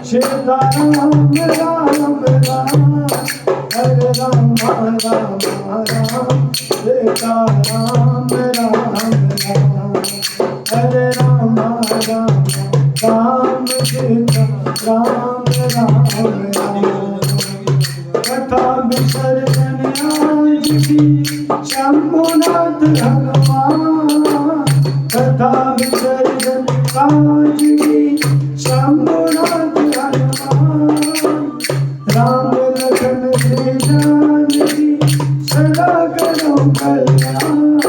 सीता राम राम राम। हरे राम राम राम, सीता राम राम राम। हरे राम राम राम, सीता राम राम राम। कथा विसर्जन आज की शंभुनाथ हनुमान। कथा विसर्जन आज की शंभुनाथ हनुमान। राम लखन श्री जानकी सदा करो कल्याण।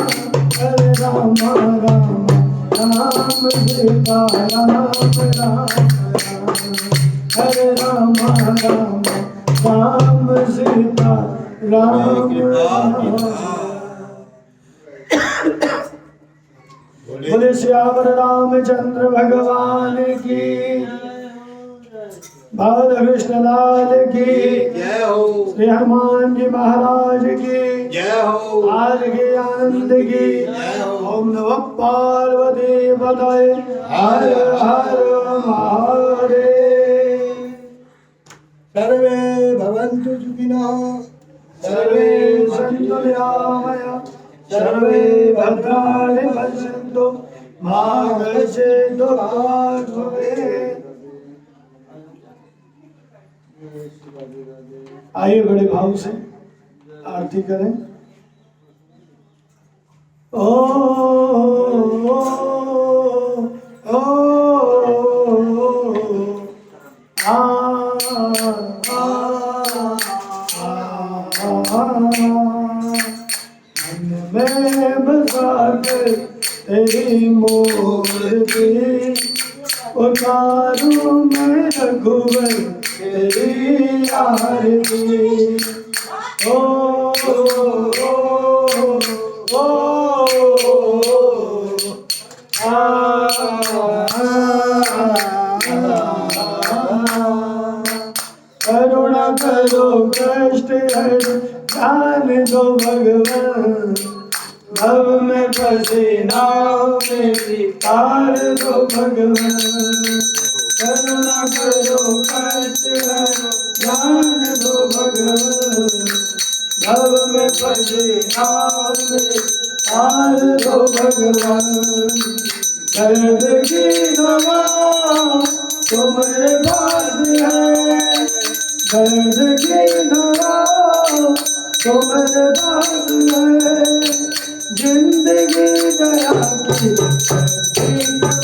हरे राम राम राम सीता राम राम हरे राम राम राम सीता राम बोले श्यावर रामचंद्र भगवान की बाल कृष्ण लाल की जय हो। श्री हनुमान जी महाराज की जय हो। आज के आनंद की जय हो। ओम नमः पार्वती पतये हर हर महादेव। सर्वे भवन्तु सुखिनः सर्वे सन्तु निरामया सर्वे भद्राणि पश्यन्तु मा कश्चित् दुःखात् भवेत्। आइए बड़े भाव से आरती करें। ओ ओ आ मैं बसाकर तेरी मूर्ति उतारूं मैं रघुवर तेरी आरती। ओ करुणा करो कष्ट हर जान दो भगवान भव में फंसी नाव मेरी तार दो भगवान। करुणा करो कष्ट हर जान दो भगवान भव में फंसी नाव मेरी तार दो भगवान। दर्द की दवा तुम्हारे पास है दर्द की दवा तुम्हारे पास है जिंदगी दया की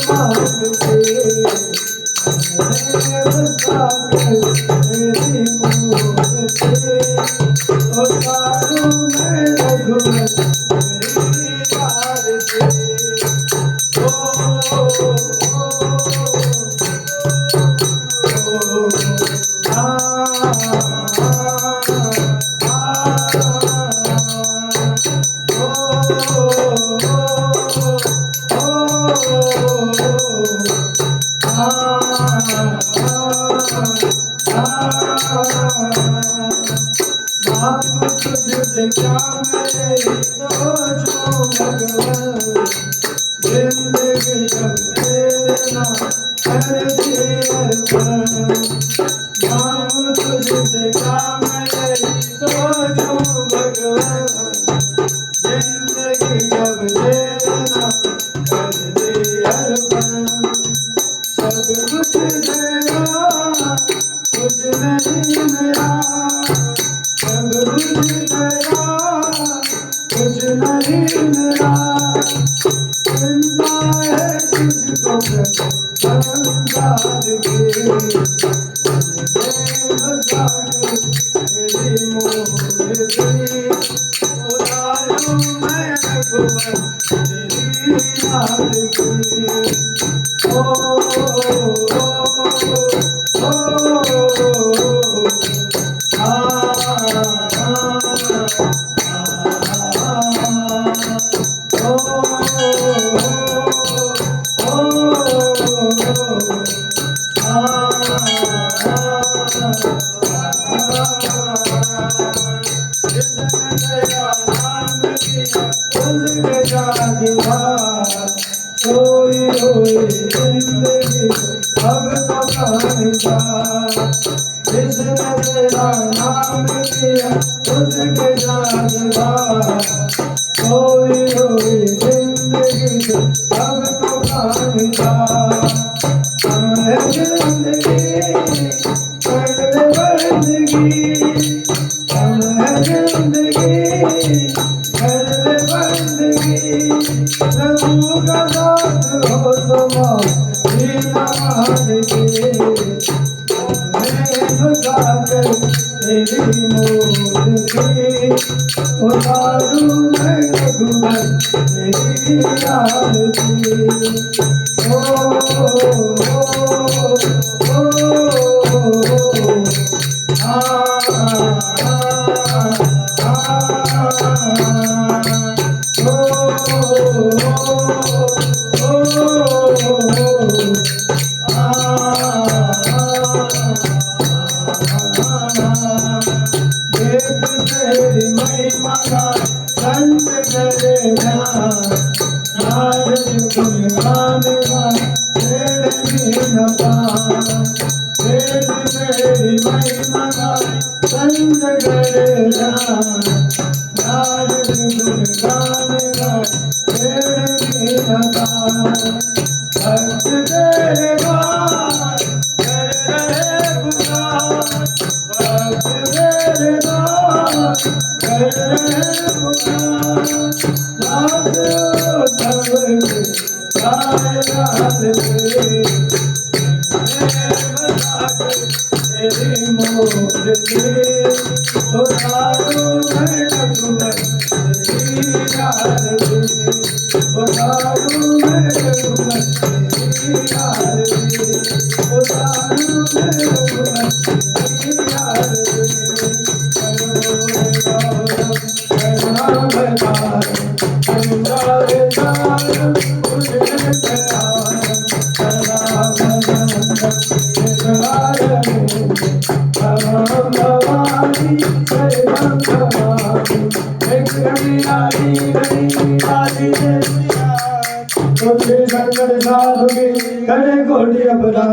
मांग के तेरी मूर्ति उतारूं मैं रघुवर तेरी आरती। उतारूं मैं रघुवर तेरी आरती।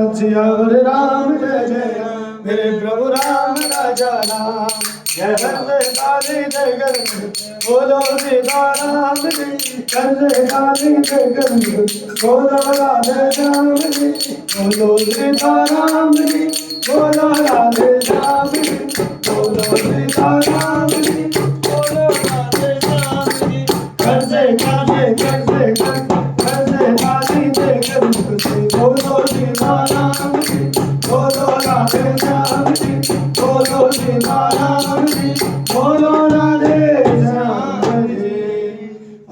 राम जय जय मेरे प्रभु राम राजा राम जय काली जय कर बोलो सीता राम जी जय काली जय कर बोलो राधे श्याम जी बोलो सीता राम जी बोलो राधे श्याम जी बोलो सीता राम जी बोलो राधे श्याम जी जय काली जय कर काली जय कर बोलो सीता राम जी बोलो राधे श्याम जी बोलो सीता राम जी बोलो राधे श्याम जी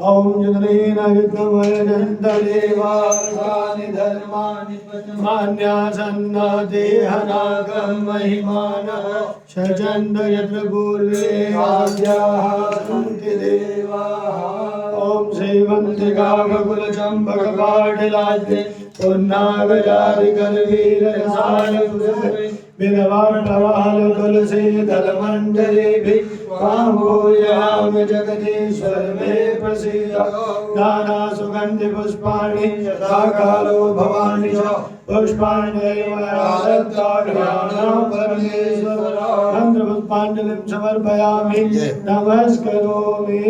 ओम जगदीन विद्महे जन्तदेवानि धर्माणि मान्यासन्न देहनागं महिमानः सचन्द यत्र पूर्वे आद्याः सन्ति देवाः ओम श्रीवन्तिका बकुल चम्पक पाटलाद्य पुन्नागजारि करवीर रसाल बिलवाटवाल तुलसी दलमण्डलेभिः काम्भोजामि जगदीश्वर मे प्रसीद नाना सुगन्धि पुष्पाणि यथा कालो भवानि च पुष्पाण्येव आसक्ताभ्यां परमेश्वर चन्द्रपुष्पाञ्जलिं समर्पयामि नमस्करोमि